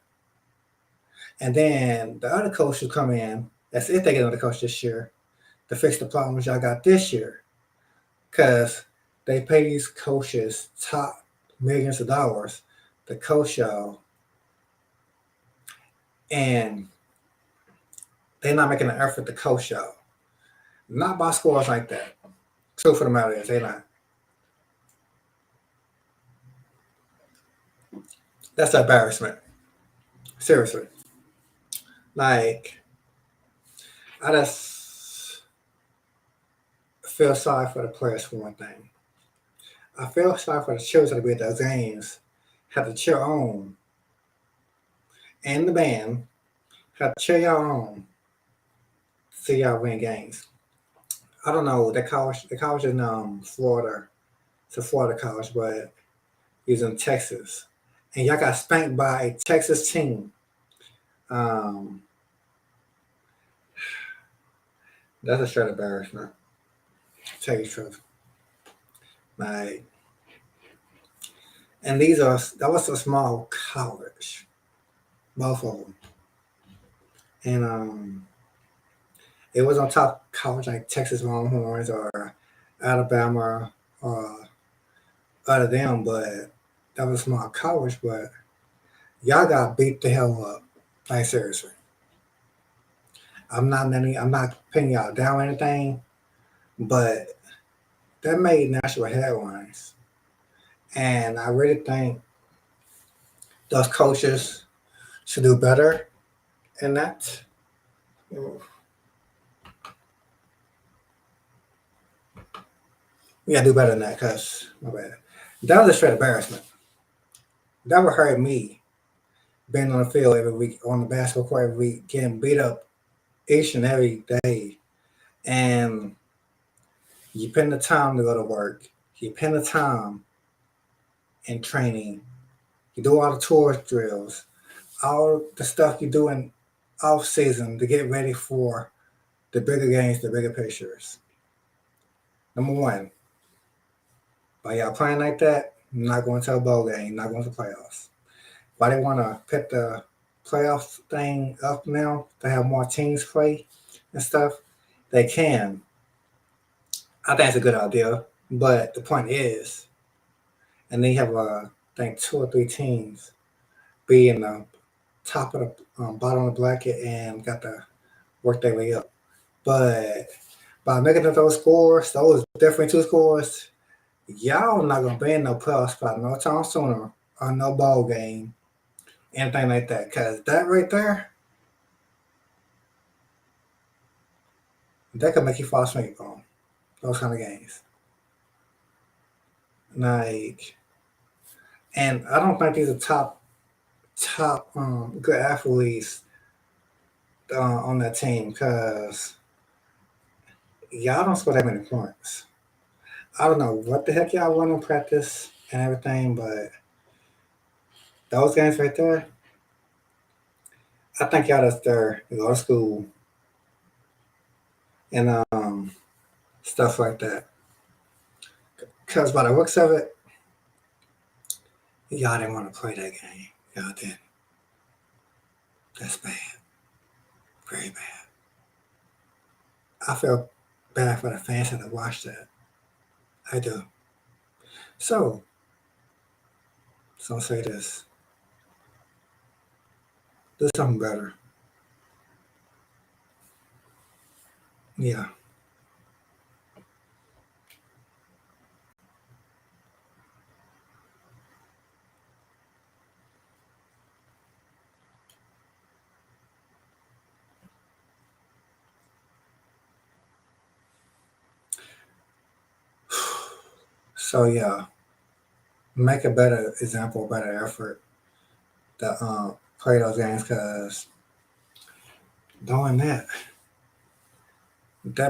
And then the other coach will come in, that's if they get another coach this year, to fix the problems y'all got this year. Because they pay these coaches top millions of dollars to coach y'all, and they're not making an effort to coach y'all. Not by scores like that. Truth of the matter is, they're not. That's an embarrassment. Seriously. Like, I just feel sorry for the players for one thing. I feel sorry for the children that be at those games, have to cheer on, and the band have to cheer y'all on to see y'all win games. I don't know, the college in Florida, it's a Florida college, but he's in Texas. And y'all got spanked by a Texas team. Um, that's a straight embarrassment. Tell you the truth. Like, and that was a small college, both of them. And it was on top college like Texas Longhorns or Alabama or other them, but that was a small college. But y'all got beat the hell up. Like seriously, I'm not pinning y'all down or anything, but that made national headlines, and I really think those coaches should do better in that. We gotta do better than that, cause my bad. That was a straight embarrassment. That would hurt me being on the field every week, on the basketball court every week, getting beat up each and every day. And you spend the time to go to work. You spend the time in training. You do all the tour drills, all the stuff you do in off season to get ready for the bigger games, the bigger pictures. Number one, by y'all playing like that, you're not going to a bowl game, not going to playoffs. Why they want to put the playoff thing up now to have more teams play and stuff? They can. I think it's a good idea. But the point is, and they have, I think, two or three teams be in the top of the bottom of the bracket and got to work their way up. But by making up those different two scores, y'all not gonna be in no playoff spot no time sooner or no ball game, anything like that. Cause that right there, that could make you fall asleep on those kind of games. Like, and I don't think these are top good athletes on that team because y'all don't score that many points. I don't know what the heck y'all run in practice and everything, but those games right there, I think y'all just there to go to school and stuff like that. Because by the looks of it, y'all didn't want to play that game. Y'all didn't. That's bad. Very bad. I feel bad for the fans that watched that. I do. So, I'll say this. Do something better. Yeah. So yeah, make a better example, better effort to play those games because doing that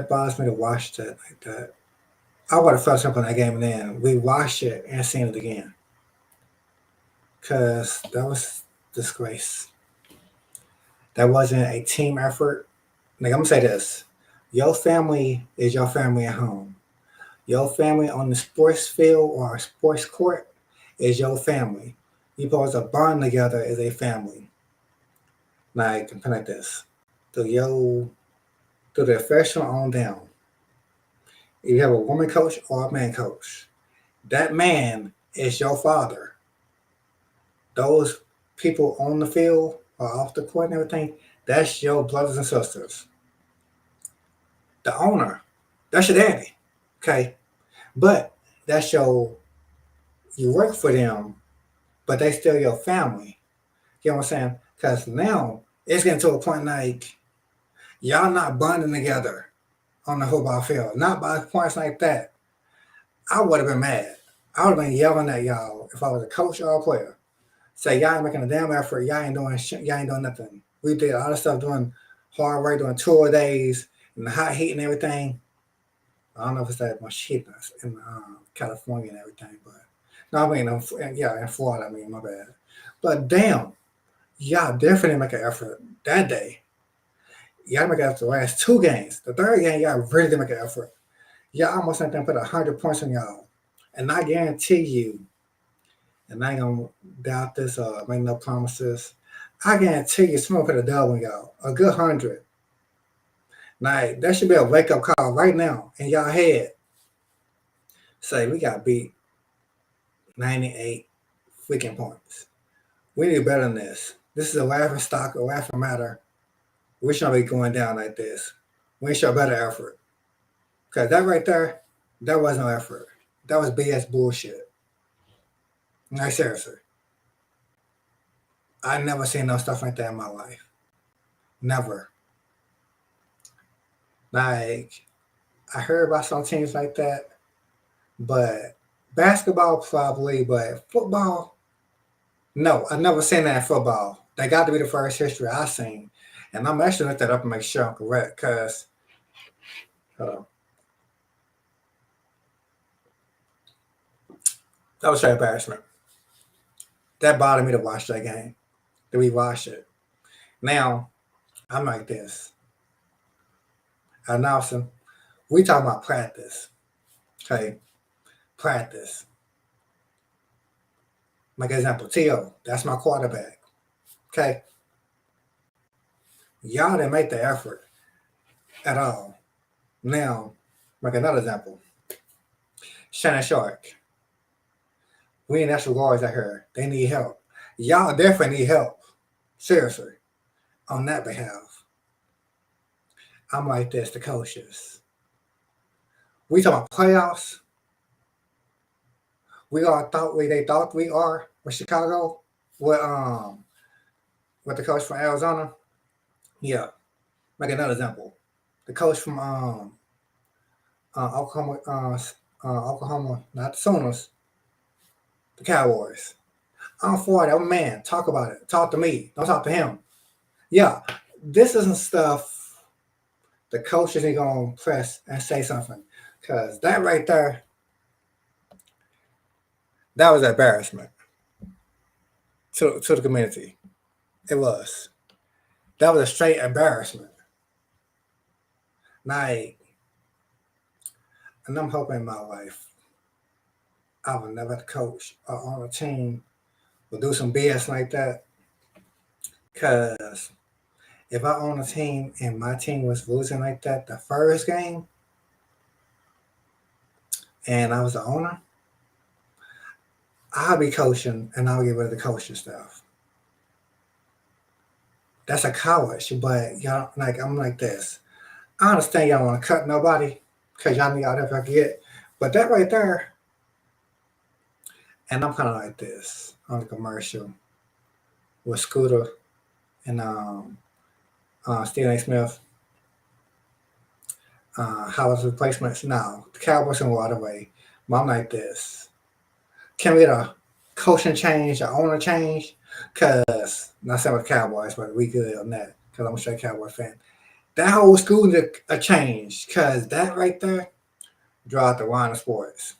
bothers me to watch that like that. I would have felt something in that game and then we watched it and seen it again because that was disgrace. That wasn't a team effort. Like I'm gonna say this: your family is your family at home. Your family on the sports field or sports court is your family. You supposed to bond together as a family. Like something like this. To your to the official on down. If you have a woman coach or a man coach, that man is your father. Those people on the field or off the court and everything, that's your brothers and sisters. The owner, that's your daddy. Okay. But that's your you work for them, but they still your family. You know what I'm saying? Because now it's getting to a point like y'all not bonding together on the football field, not by points like that. I would have been mad. I would have been yelling at y'all if I was a coach or a player. Say y'all ain't making a damn effort. Y'all ain't doing shit. Y'all ain't doing nothing. We did all this stuff doing hard work, doing tour days and the hot heat and everything. I don't know if it's that much heat in California and everything, but no, I mean, in Florida. I mean, my bad. But damn, y'all definitely make an effort that day. Y'all make an effort the last two games. The third game, y'all really did make an effort. Y'all almost like them put 100 points on y'all. And I guarantee you, and I ain't gonna doubt this or make no promises. I guarantee you, someone put a dub on y'all, a good 100. Like that should be a wake up call right now in y'all head. Say we got beat 98 freaking points. We need better than this. This is a laughing stock, a laughing matter. We shouldn't be going down like this. We should show better effort. Because that right there, that was no effort. That was BS bullshit. Like seriously. I never seen no stuff like that in my life. Never. Like I heard about some teams like that, but basketball probably, but football, no. I never seen that in football. That got to be the first history I seen. And I'm actually looking that up and make sure I'm correct, because that was an embarrassment. That bothered me to watch that game, to rewatch it. Now, I'm like this. Announcing, we talking about practice. Okay, practice. Like example, T.O., that's my quarterback. Okay, y'all didn't make the effort at all. Now, like another example, Shannon Shark. We ain't National Guards out here. They need help. Y'all definitely need help. Seriously, on that behalf. I'm like this, the coaches. We talking about playoffs. We all thought they thought we are with Chicago, with with the coach from Arizona. Yeah, like another example, the coach from Oklahoma, not the Sooners, the Cowboys. I'm for it. I'm a man. Talk about it. Talk to me. Don't talk to him. Yeah, this isn't stuff the coach isn't going to press and say something. Because that right there, that was embarrassment to the community. It was. That was a straight embarrassment. Like, and I'm hoping in my life I will never coach or on a team will do some BS like that. Because if I own a team and my team was losing like that the first game and I was the owner, I'll be coaching and I'll get rid of the coaching stuff. That's a college, but y'all like I'm like this. I understand y'all want to cut nobody because y'all need all that I get, but that right there, and I'm kind of like this on the commercial with Scooter and Stephen A. Smith. Howard's replacements. Now the Cowboys can walk away. But I'm like this. Can we get a coaching change, a owner change? Cause not saying with Cowboys, but we good on that. Cause I'm a straight Cowboy fan. That whole school need a change. Cause that right there draw out the wine of sports.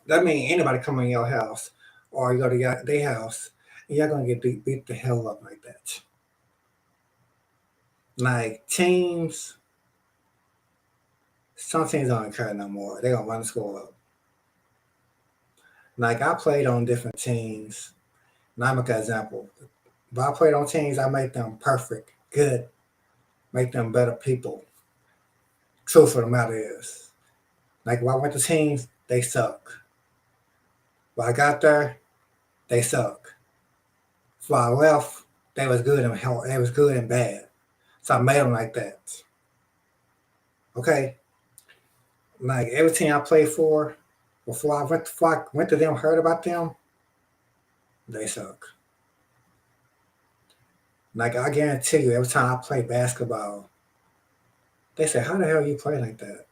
That means anybody come in your house or you go to their house and you're gonna get beat the hell up like that. Like teams, some teams don't care no more. They're gonna run the score up. Like I played on different teams. Now I'm an example. If I played on teams, I make them perfect, good, make them better people. Truth of the matter is, like when I went to teams, they suck. When I got there, they suck. Before I left, they was good and they was good and bad. So I made them like that. Okay, like every team I played for, before I went to them, heard about them, they suck. Like I guarantee you, every time I play basketball, they say, "How the hell you play like that?"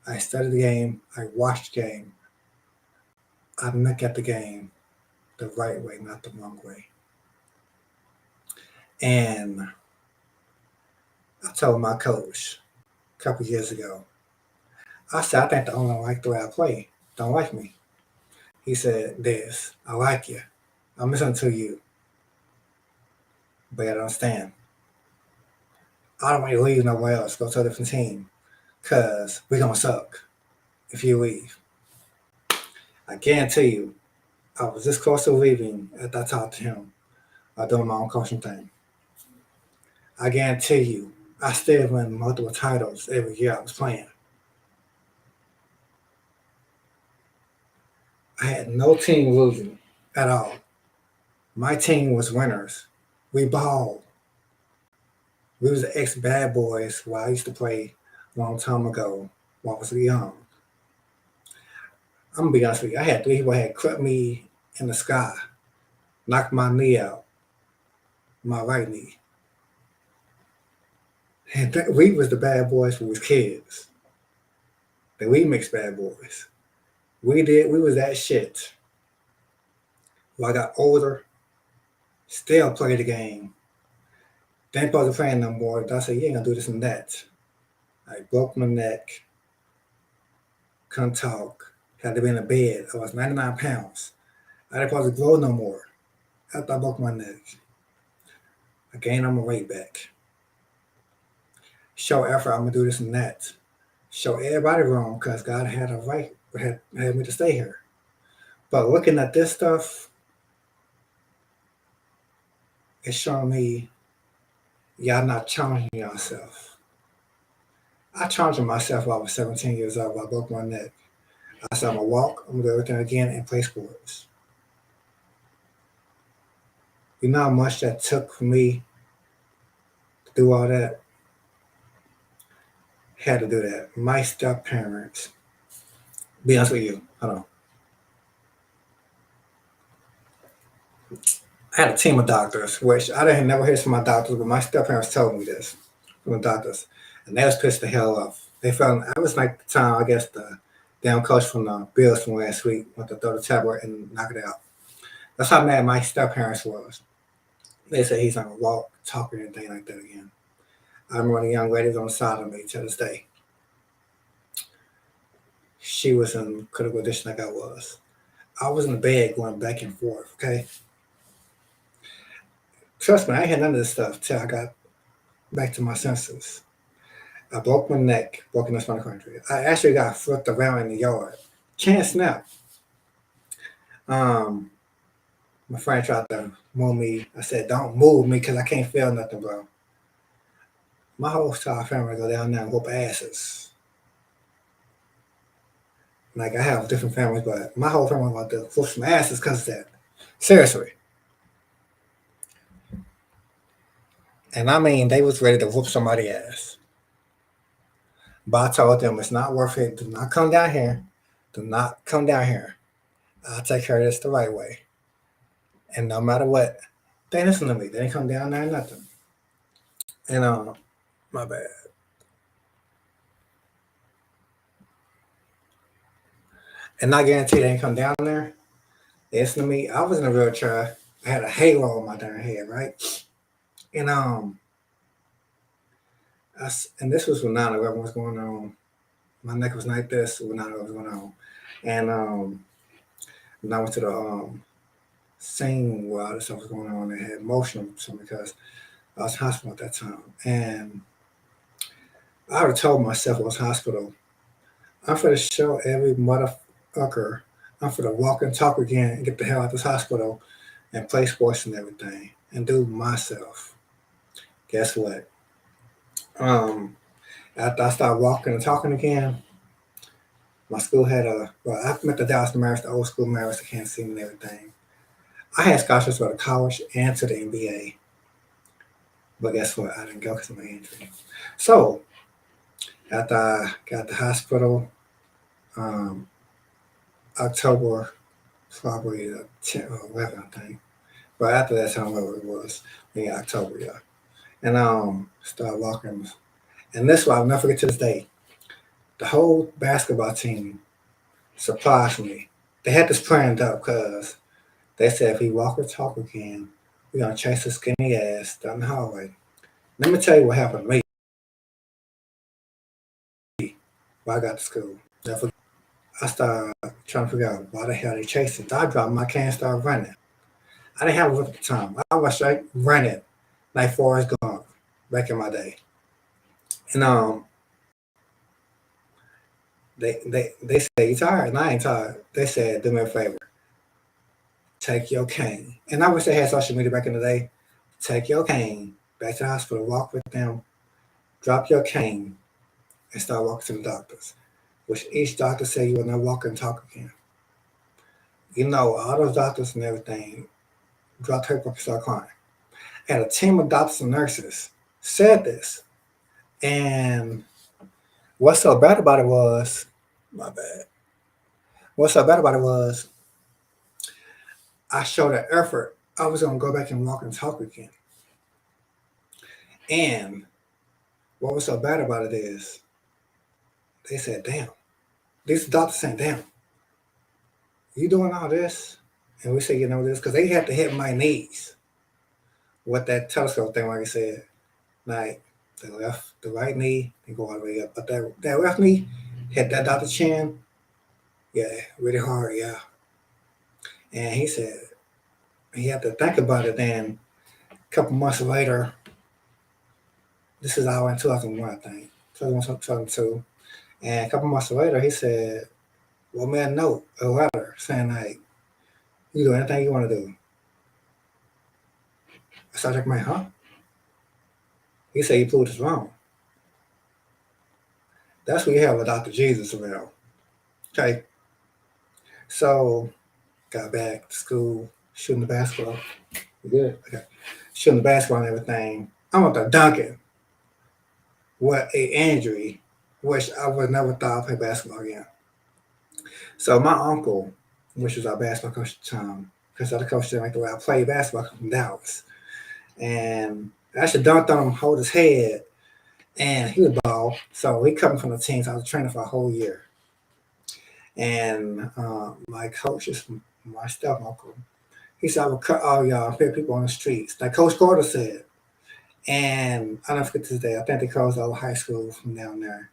I studied the game. I watched the game. I look at the game the right way, not the wrong way. And I told my coach a couple years ago, I said, I think the owner like the way I play. Don't like me. He said, "This, I like you. I'm listening to you. But you gotta understand, I don't want you to leave nowhere else, go to a different team. Cause we're gonna suck if you leave." I guarantee you, I was this close to leaving after I talked to him. I doing my own coaching thing. I guarantee you, I still win multiple titles every year I was playing. I had no team losing at all. My team was winners. We balled. We was the ex bad boys where I used to play a long time ago when I was young. I'm gonna be honest with you. I had 3 people that had clipped me in the sky, knocked my knee out, my right knee. And we was the bad boys when we was kids. The remix bad boys. We was that shit. When I got older, still play the game. Didn't supposed to play no more. I said, you ain't gonna do this and that. I broke my neck, couldn't talk, had to be in a bed. I was 99 pounds. I didn't supposed to grow no more after I broke my neck. I gained on my weight back. Show effort, I'm gonna do this and that. Show everybody wrong because God had a right, had me to stay here. But looking at this stuff, it's showing me y'all not challenging yourself. I challenged myself when I was 17 years old when I broke my neck. I said, I'm gonna walk, I'm gonna do everything again and play sports. You know how much that took for me to do all that? Had to do that. My step parents, be honest with you, hold on. I had a team of doctors, which I didn't never hear from my doctors, but my step parents told me this from the doctors. And they was pissed the hell off. They felt I was like the time, I guess, the damn coach from the Bills from last week went to throw the tablet and knock it out. That's how mad my step parents was. They said he's not gonna walk, talk, or anything like that again. I remember the young lady was on the side of me to this day. She was in critical condition like I was. I was in the bed going back and forth, okay? Trust me, I ain't had none of this stuff till I got back to my senses. I broke my neck, broken the spinal country. I actually got flipped around in the yard. Can't snap. My friend tried to move me. I said, don't move me because I can't feel nothing, bro. My whole entire family go down there and whoop asses. Like I have different families, but my whole family about to whoop some asses because of that. Seriously. And I mean, they was ready to whoop somebody's ass. But I told them it's not worth it. Do not come down here. Do not come down here. I'll take care of this the right way. And no matter what, they listen to me. They didn't come down there, nothing. And my bad. And I guarantee they didn't come down there. They listen to me. I was in a wheelchair. I had a halo on my darn head, right? And and this was when 9/11 was going on. My neck was like this when 9/11 was going on. And when I went to the scene where all this stuff was going on, they had emotional because I was in hospital at that time. And I already told myself I was in hospital. I'm for to show every motherfucker I'm for to walk and talk again and get the hell out of this hospital and play sports and everything and do myself. Guess what? After I started walking and talking again, my school had I met the Dallas Mavericks, the old school Mavericks, that can't see me and everything. I had scholarships for the college and to the NBA. But guess what? I didn't go because of my injury. So after I got the hospital, October, probably the 10th or 11th, I think. But after that time, whatever it was, in October, yeah. And started walking. And this one I'll never forget to this day. The whole basketball team surprised me. They had this planned up because they said if we walk or talk again, we're gonna chase his skinny ass down the hallway. Let me tell you what happened to me when I got to school. I started trying to figure out why the hell they chasing. So I dropped my can and started running. I didn't have a whip at the time. I was straight running like Forrest Gump back in my day. And they said, you tired? And I ain't tired. They said, do me a favor. Take your cane. And I wish they had social media back in the day. Take your cane back to the hospital, walk with them, drop your cane, and start walking to the doctors. Which each doctor said you will not walk and talk again. You know, all those doctors and everything dropped her and started crying. I had a team of doctors and nurses said this. And what's so bad about it was, my bad. What's so bad about it was, I showed an effort. I was going to go back and walk and talk again. And what was so bad about it is, they said, damn. These doctors saying, damn, you doing all this? And we say, you know this, because they had to hit my knees with that telescope thing, like I said. Like, the right knee, and go all the way up. But that left knee hit that doctor chin, yeah, really hard, yeah. And he said he had to think about it. Then a couple months later, this is all in 2001, I think, 2002. And a couple months later, he said, well, me a note, a letter, saying, like, you do anything you want to do. I started checking my, huh? He said, you proved this wrong. That's when you have a Dr. Jesus around. Okay. So, got back to school, shooting the basketball. You good? Okay. Shooting the basketball and everything. I went to Duncan. What a injury, which I would never thought I'd play basketball again. So my uncle, which was our basketball coach at the time, because the other coach didn't like the way I played basketball from Dallas. And I actually dunked on him, hold his head, and he was ball. So he coming from the team, so I was training for a whole year. And my coach is my step uncle. He said, I would cut all y'all people on the streets, like Coach Carter said. And I don't forget this day, I think they closed all high school from down there.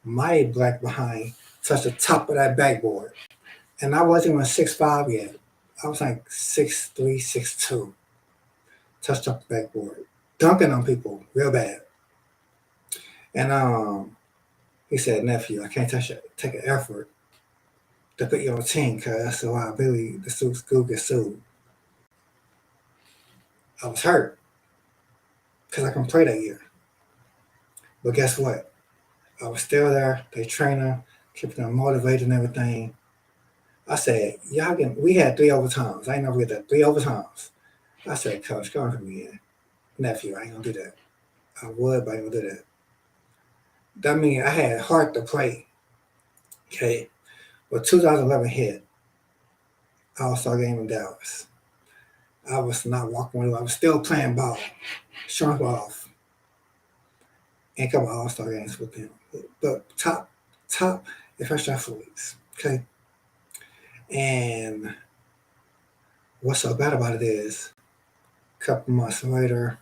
My black behind touched the top of that backboard. And I wasn't even 6'5" yet. I was like 6'3", 6'2". Touched up the backboard. Dunking on people real bad. And he said, nephew, I can't take an effort to put you on a team because that's the liability the school gets sued. I was hurt because I couldn't play that year. But guess what? I was still there. They trainer, keeping them motivated and everything. I said, we had 3 overtimes. I ain't never get that. 3 overtimes. I said, Coach, come for me in. Nephew, I ain't gonna do that. I would, but I ain't gonna do that. That means I had heart to play. Okay. Well, 2011 hit, All-Star game in Dallas. I was not walking away. I was still playing ball, showing off, and a couple All-Star games with them. But top first athletes. Okay. And what's so bad about it is, a couple months later,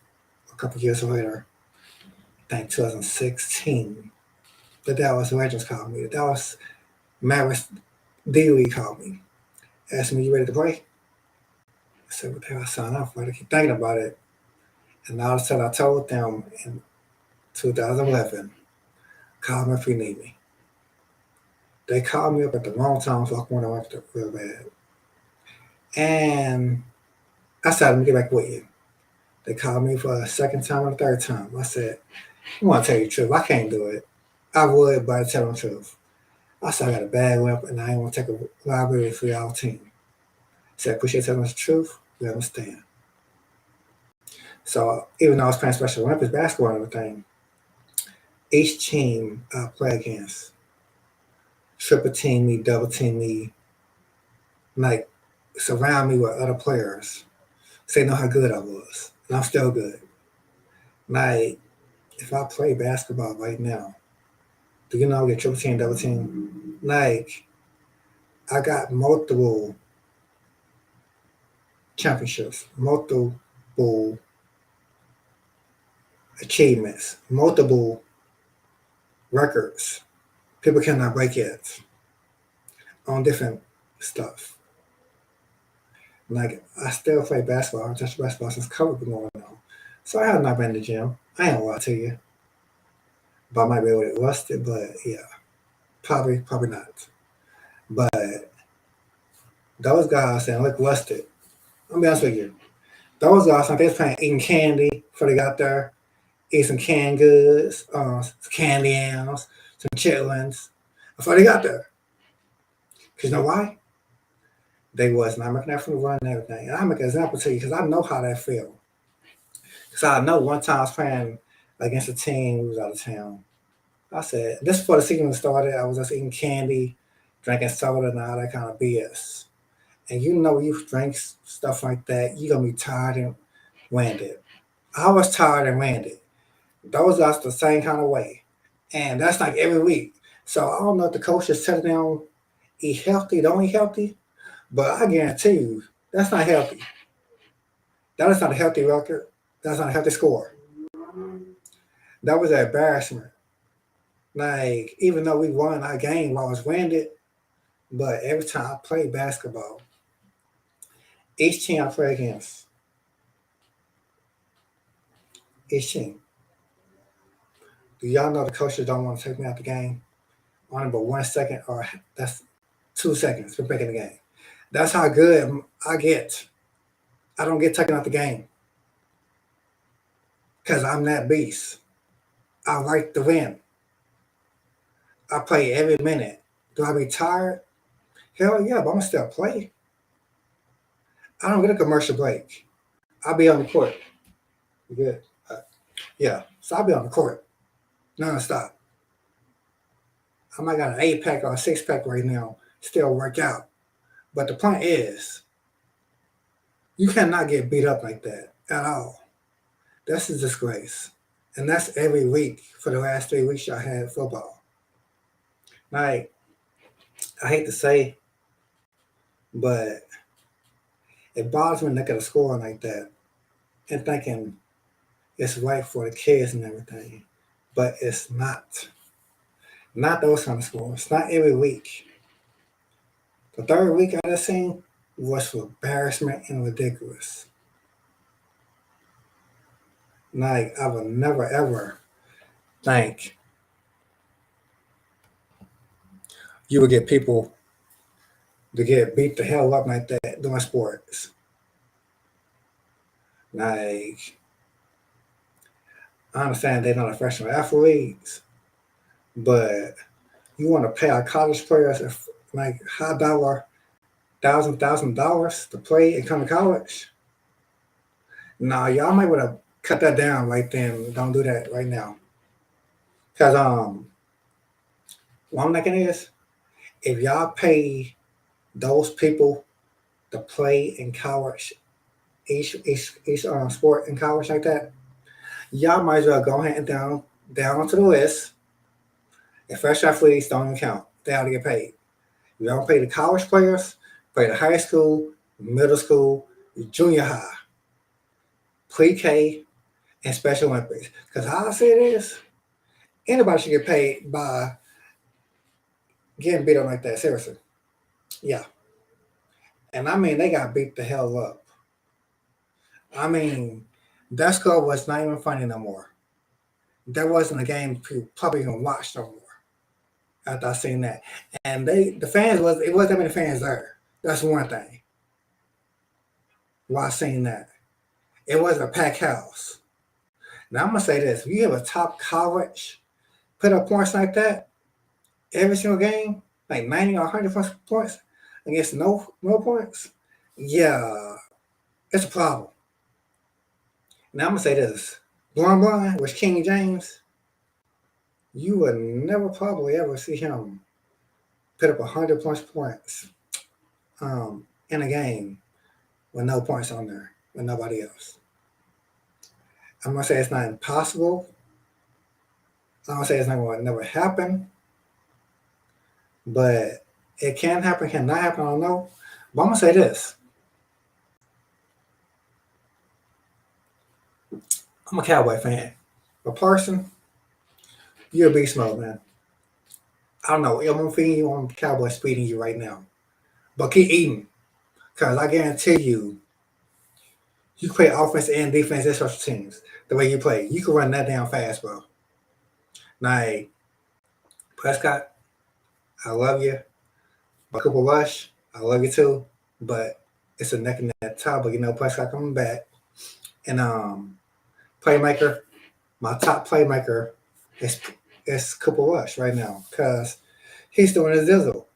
a couple years later, I think 2016, the Dallas Legends called me. The Dallas Mavericks D-League called me. Asked me, you ready to play? I said, what the hell I signed up for? I keep thinking about it. And all of a sudden I told them in 2011, call me if you need me. They called me up at the wrong time, so I went to real bad. And I said, let me get back with you. They called me for a second time and a third time. I said, I want to tell you the truth. I can't do it. I would, but I tell them the truth. I said, I got a bad whip and I ain't want to take a liability for y'all team. I said, appreciate telling us the truth. We understand. So even though I was playing Special Olympics basketball and everything, each team I play against triple team me, double team me, like surround me with other players. So they know how good I was. And I'm still good. Like, if I play basketball right now, do you know I get triple team, double team? Like, I got multiple championships, multiple achievements, multiple records. People cannot break it on different stuff. Like, I still play basketball. I touched basketball since COVID been going on. So I have not been to the gym. I ain't gonna lie to you. But I might be able to rust it, but yeah. Probably not. But those guys and look rusted. I'll be honest with you. Those guys, like they was playing eating candy before they got there. Eat some canned goods, some candy yams, some chitlins before they got there. Because you know why? They was not making that from the run and everything. And I'll make an example to you because I know how that feel. Because I know one time I was playing against a team who was out of town. I said, this before the season started, I was just eating candy, drinking soda, and all that kind of BS. And you know, you drink stuff like that, you're going to be tired and winded. I was tired and winded. Those are the same kind of way. And that's like every week. So I don't know if the coach is telling them eat healthy, don't eat healthy, but I guarantee you, that's not healthy. That is not a healthy record. That's not a healthy score. That was an embarrassment. Like, even though we won our game, I was winded, but every time I play basketball, each team I play against, each team, do y'all know the coaches don't want to take me out the game? On but 1 second, or that's 2 seconds for breaking the game. That's how good I get. I don't get taken out the game because I'm that beast. I like to win. I play every minute. Do I be tired? Hell yeah, but I'm gonna still play. I don't get a commercial break. I'll be on the court. You good? Yeah, so I'll be on the court non-stop. I might got an 8-pack or a 6-pack right now, still work out. But the point is, you cannot get beat up like that at all. That's a disgrace. And that's every week for the last 3 weeks I had football. Like, I hate to say, but it bothers me to look at a score like that and thinking it's right for the kids and everything. But it's not. Not those kind of scores. Not every week. The third week I just seen was for embarrassment and ridiculous. Like, I would never ever think you would get people to get beat the hell up like that doing sports. Like, I understand they're not professional athletes, but you want to pay our college players like high dollar, thousand dollars to play and come to college? Nah, y'all might want to cut that down right then. Don't do that right now. Because what I'm thinking is, if y'all pay those people to play in college, each sport in college like that, y'all might as well go ahead and down onto the list. And fresh athletes don't even count. They ought to get paid. You don't pay the college players, pay the high school, middle school, junior high, pre-K, and Special Olympics. Because how I see it is, anybody should get paid by getting beat up like that. Seriously. Yeah. And I mean, they got beat the hell up. I mean, that score was not even funny no more. That wasn't a game people probably gonna watch no more after I seen that. And the fans it wasn't that many fans there. That's one thing. While I seen that. It wasn't a packed house. Now I'm gonna say this: if you have a top college put up points like that every single game, like 90 or 100 points against no points, yeah, it's a problem. Now I'm gonna say this: Blind, which King James, you would never probably ever see him put up 100 plus points in a game with no points on there with nobody else. I'm gonna say it's not impossible. I'm gonna say it's not gonna never happen, but it can happen, cannot happen. I don't know. But I'm gonna say this: I'm a Cowboy fan. But Parson, you're a beast mode, man. I don't know. I'm gonna feed you on Cowboy feeding you right now, but keep eating, cause I guarantee you, you play offense and defense and special teams the way you play. You can run that down fast, bro. Like Prescott, I love you. But Cooper Rush, I love you too. But it's a neck and neck tie. But Prescott coming back, and playmaker, my top playmaker is Cooper Rush right now, cause he's doing his dizzle.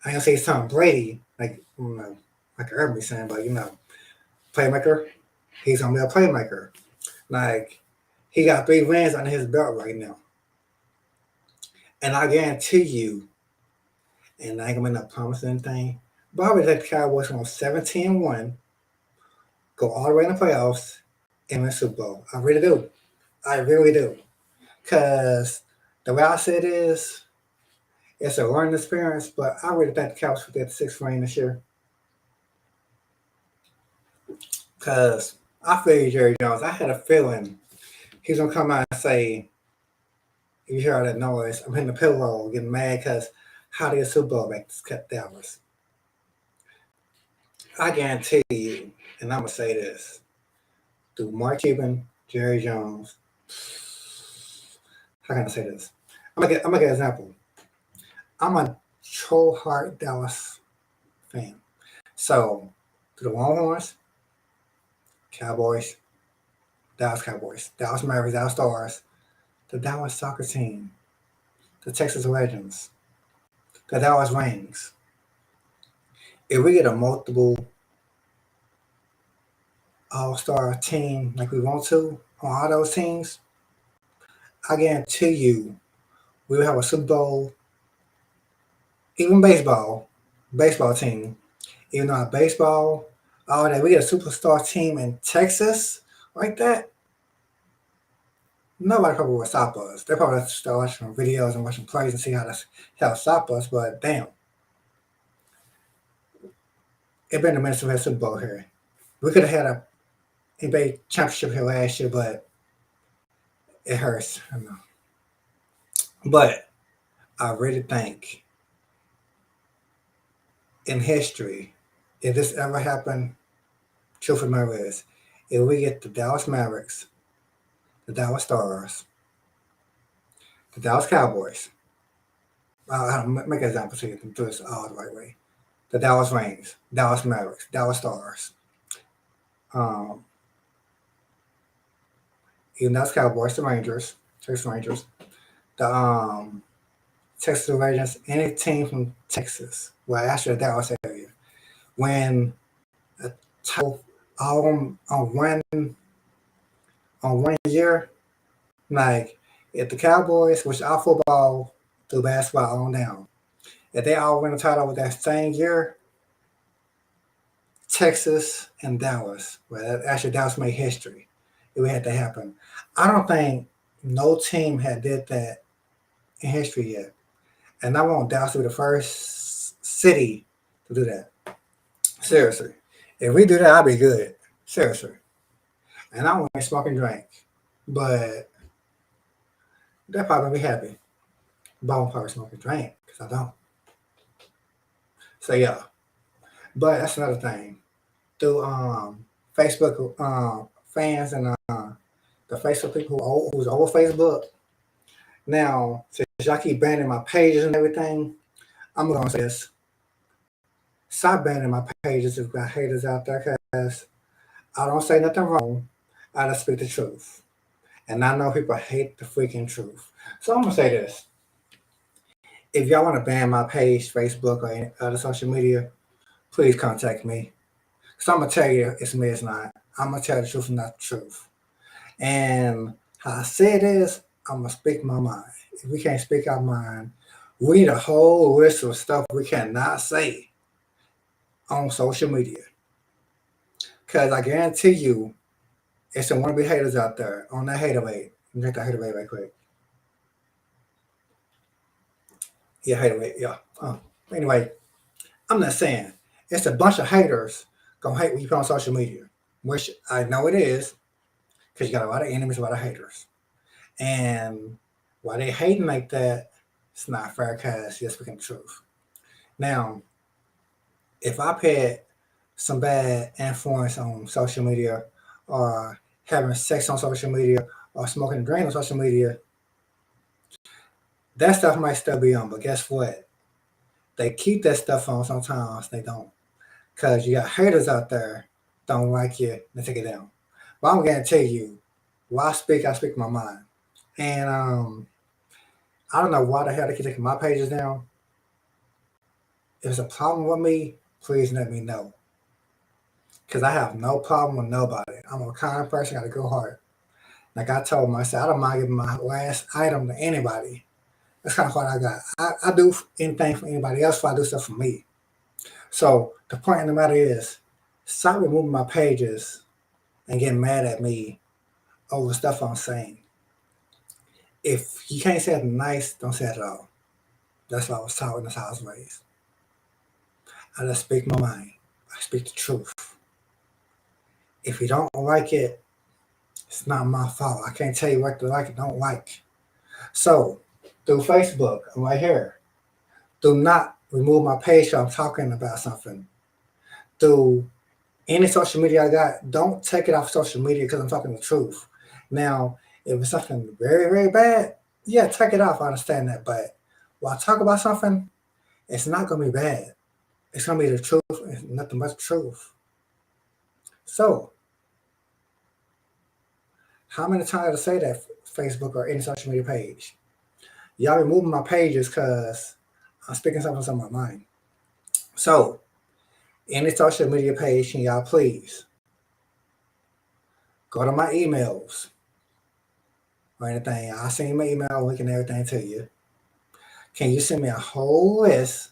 I ain't gonna say it's Tom Brady, like like everybody's saying, but playmaker, he's gonna be a playmaker. Like he got 3 wins under his belt right now. And I guarantee you, and I ain't gonna not promise anything, but I would take the Cowboys from 17-1, go all the way in the playoffs, and win the Super Bowl. I really do. I really do. Cause the way I say it is, it's a learning experience, but I really think the Cowboys will get the 6th ring this year. Cause I feel Jerry Jones. I had a feeling he's gonna come out and say, "You hear all that noise? I'm hitting the pillow, getting mad because how did the Super Bowl back to cut Dallas?" I guarantee you, and I'm gonna say this: through Mark Cuban, Jerry Jones. How can I say this? I'm gonna get an example. I'm a troll heart Dallas fan, so to the Longhorns, Cowboys, Dallas Cowboys, Dallas Mavericks, Dallas Stars, the Dallas soccer team, the Texas Legends, the Dallas Wings. If we get a multiple all-star team like we want to on all those teams, I guarantee you we will have a Super Bowl, even baseball team, even though baseball, all that, we get a superstar team in Texas like that, nobody probably will stop us. They probably start watching videos and watching plays and see how to stop us, but damn. It's been a minute since we had Super Bowl here. We could have had a NBA championship here last year, but it hurts. I know. But I really think in history, if this ever happened, truth of the matter is, if we get the Dallas Mavericks, the Dallas Stars, the Dallas Cowboys, I'll make an example so you can do this all the right way. The Dallas Wings, Dallas Mavericks, Dallas Stars, even Dallas Cowboys, the Rangers, Texas Rangers, the Texas Rangers, any team from Texas, well, actually the Dallas area, when a title on one year, like If the Cowboys, which are football through basketball on down, if they all win a title with that same year, Texas and Dallas, well, actually Dallas made history. It would have to happen. I don't think no team had did that in history yet, and I want Dallas to be the first city to do that. Seriously, if we do that, I'll be good. Seriously, and I want to smoke and drink, but they're probably gonna be happy. But I won't probably smoke and drink because I don't. So yeah, but that's another thing. Through Facebook fans and the Facebook people who's over Facebook. Now, since y'all keep banning my pages and everything, I'm gonna say this: stop banning my pages if you got haters out there, because I don't say nothing wrong. I just speak the truth, and I know people hate the freaking truth. So I'm gonna say this: if y'all want to ban my page, Facebook, or any other social media, please contact me. So I'm gonna tell you it's me, it's not. I'm gonna tell the truth and not the truth. And how I say it is, I'm gonna speak my mind. If we can't speak our mind, we need a whole list of stuff we cannot say on social media. Cause I guarantee you, it's some wannabe haters out there on that hater rate. Drink that hater rate right quick. Yeah, hater rate. Yeah. Anyway, I'm not saying it's a bunch of haters gonna hate what you put on social media, which I know it is, because you got a lot of enemies, a lot of haters. And why they hating like that, it's not fair, because you're speaking the truth. Now, if I put some bad influence on social media, or having sex on social media, or smoking and drinking on social media, that stuff might still be on. But guess what? They keep that stuff on sometimes, they don't. Because you got haters out there don't like you, they take it down. But I'm going to tell you, why I speak my mind. And I don't know why the hell they keep taking my pages down. If it's a problem with me, please let me know. Because I have no problem with nobody. I'm a kind person, got a good heart. Like I told myself, I don't mind giving my last item to anybody. That's kind of what I got. I do anything for anybody else if I do stuff for me. So the point of the matter is, stop removing my pages and getting mad at me over stuff I'm saying. If you can't say it nice, don't say it at all. That's what I was taught, and that's how I was raised. I just speak my mind. I speak the truth. If you don't like it, it's not my fault. I can't tell you what to like and don't like. So, through Facebook, I'm right here. Do not remove my page when I'm talking about something. Through any social media I got, don't take it off social media because I'm talking the truth. Now, if it's something very, very bad, yeah, take it off. I understand that. But when I talk about something, it's not going to be bad. It's going to be the truth and nothing but the truth. So, how many times did I say that Facebook or any social media page? Y'all removing my pages because I'm speaking something on my mind. So, any social media page, can y'all please go to my emails or anything? I'll send you my email link and everything to you. Can you send me a whole list?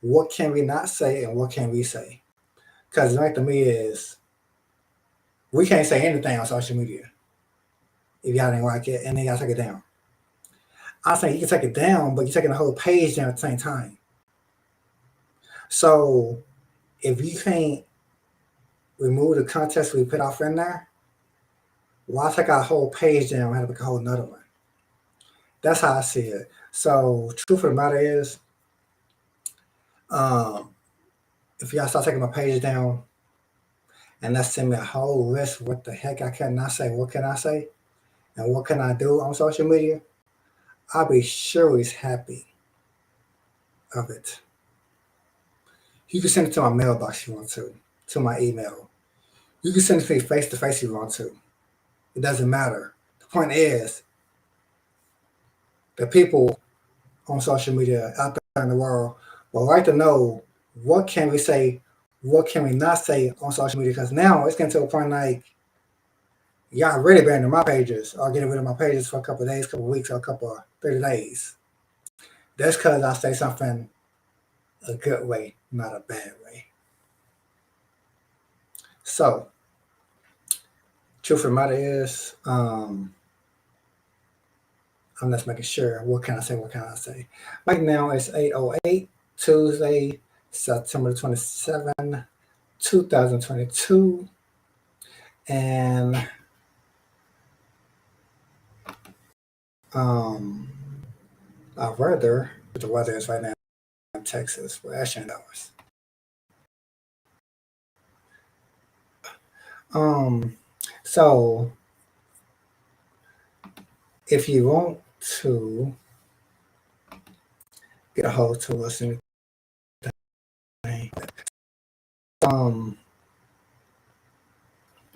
What can we not say and what can we say? Because the thing to me is, we can't say anything on social media if y'all didn't like it, and then y'all take it down. I'm saying you can take it down, but you're taking the whole page down at the same time. So if you can't remove the context we put off in there, why take our whole page down and have to make a whole nother one? That's how I see it. So truth of the matter is, if y'all start taking my page down and let's send me a whole list of what the heck I cannot say, what can I say, and what can I do on social media, I'll be sure he's happy of it. You can send it to my mailbox if you want to my email. You can send it to me face to face if you want to. It doesn't matter. The point is, the people on social media out there in the world would like to know what can we say, what can we not say on social media, because now it's getting to a point like Y'all really banning my pages or getting rid of my pages for a couple of days, couple of weeks, or a couple of 30 days. That's because I say something a good way, not a bad way. So, truth of the matter is, I'm just making sure. What can I say? What can I say? Right now it's 8:08, Tuesday, September 27, 2022, and um, our weather. The weather is right now in Texas. We're actually in hours. So if you want to get a hold to us, um,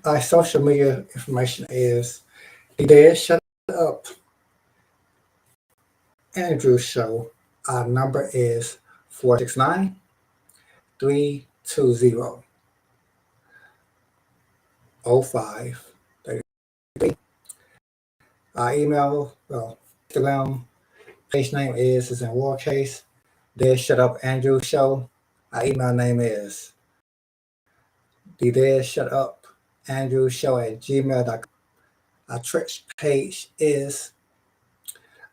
our social media information is there. Shut up, Andrew Show. Our number is 469-320-0533. Our email, Instagram page name is in lowercase. There, Shut Up Andrew Show. Our email name is There Shut Up Andrew Show at gmail.com. Our Twitch page is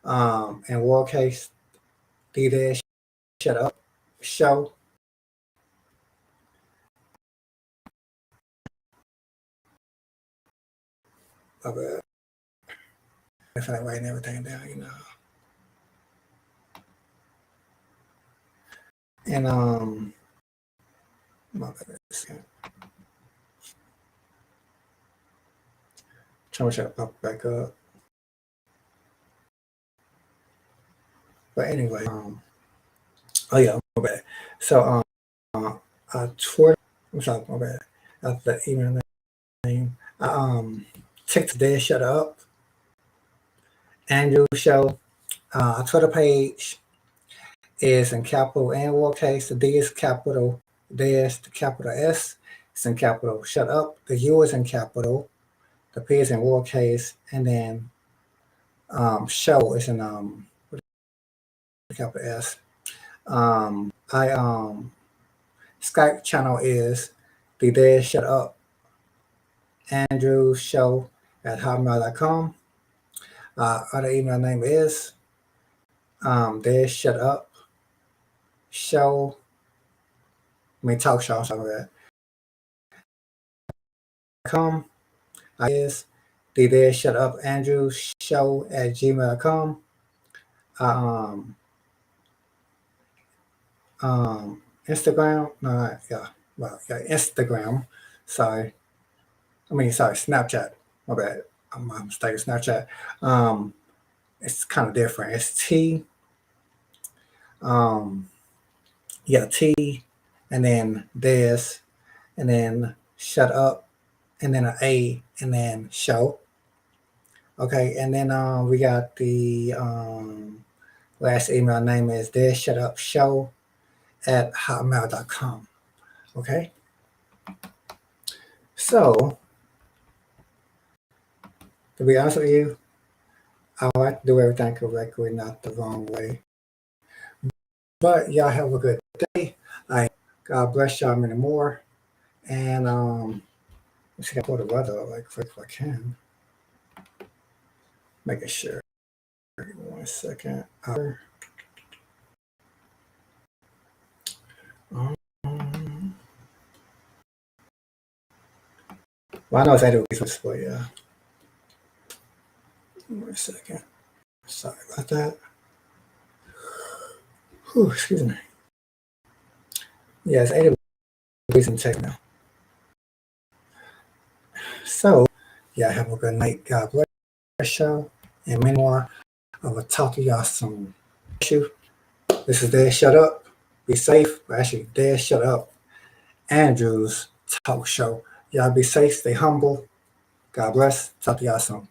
in lowercase. There Shut Up Show. If I'm writing everything down, And my goodness. Trying to pop back up. But anyway, oh yeah, my bad. So Twitter, I'm sorry, my bad. That's the email name. TikTok there, Shut Up Andrew Show. Our Twitter page is in capital and lowercase. The D is capital, there's the capital S. It's in capital. Shut Up. The U is in capital. The P is in lowercase, and then show is in capital S. I Skype channel is the There Shut Up Andrew Show at hotmail.com. Other email name is There Shut Up Show. Talk show. Sorry, com is the There Shut Up Andrew Show at gmail.com. Instagram, Instagram. Sorry, Snapchat. My bad. I'm mistaken. Snapchat. It's kind of different. It's T. T, and then this, and then Shut Up, and then an A, and then Show. Okay, and then we got the last email name is There Shut Up Show at hotmail.com. Okay, so to be honest with you, I like to do everything correctly, not the wrong way. But y'all have a good day. God bless y'all many more. And let's see, I put the weather up like quick if I can. Making sure. 1 second. Well, I know it's 8 degrees, but yeah. 1 second. Sorry about that. Whew, excuse me. Yeah, it's 8 degrees in Texas now. So, yeah, have a good night. God bless y'all. And many more. I will talk to y'all soon. This is There Shut Up. Be safe. Actually, There Shut Up. Andrew's talk show. Y'all be safe. Stay humble. God bless. Talk to y'all soon.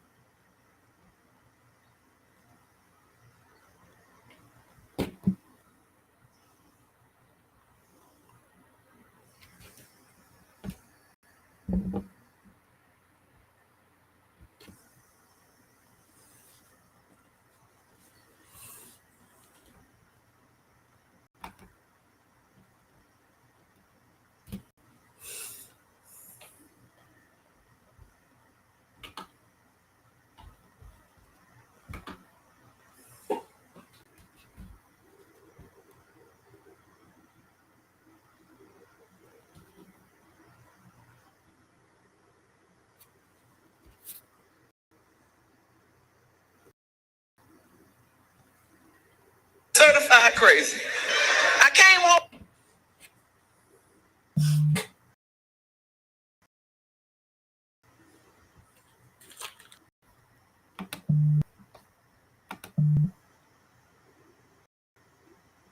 kind of crazy.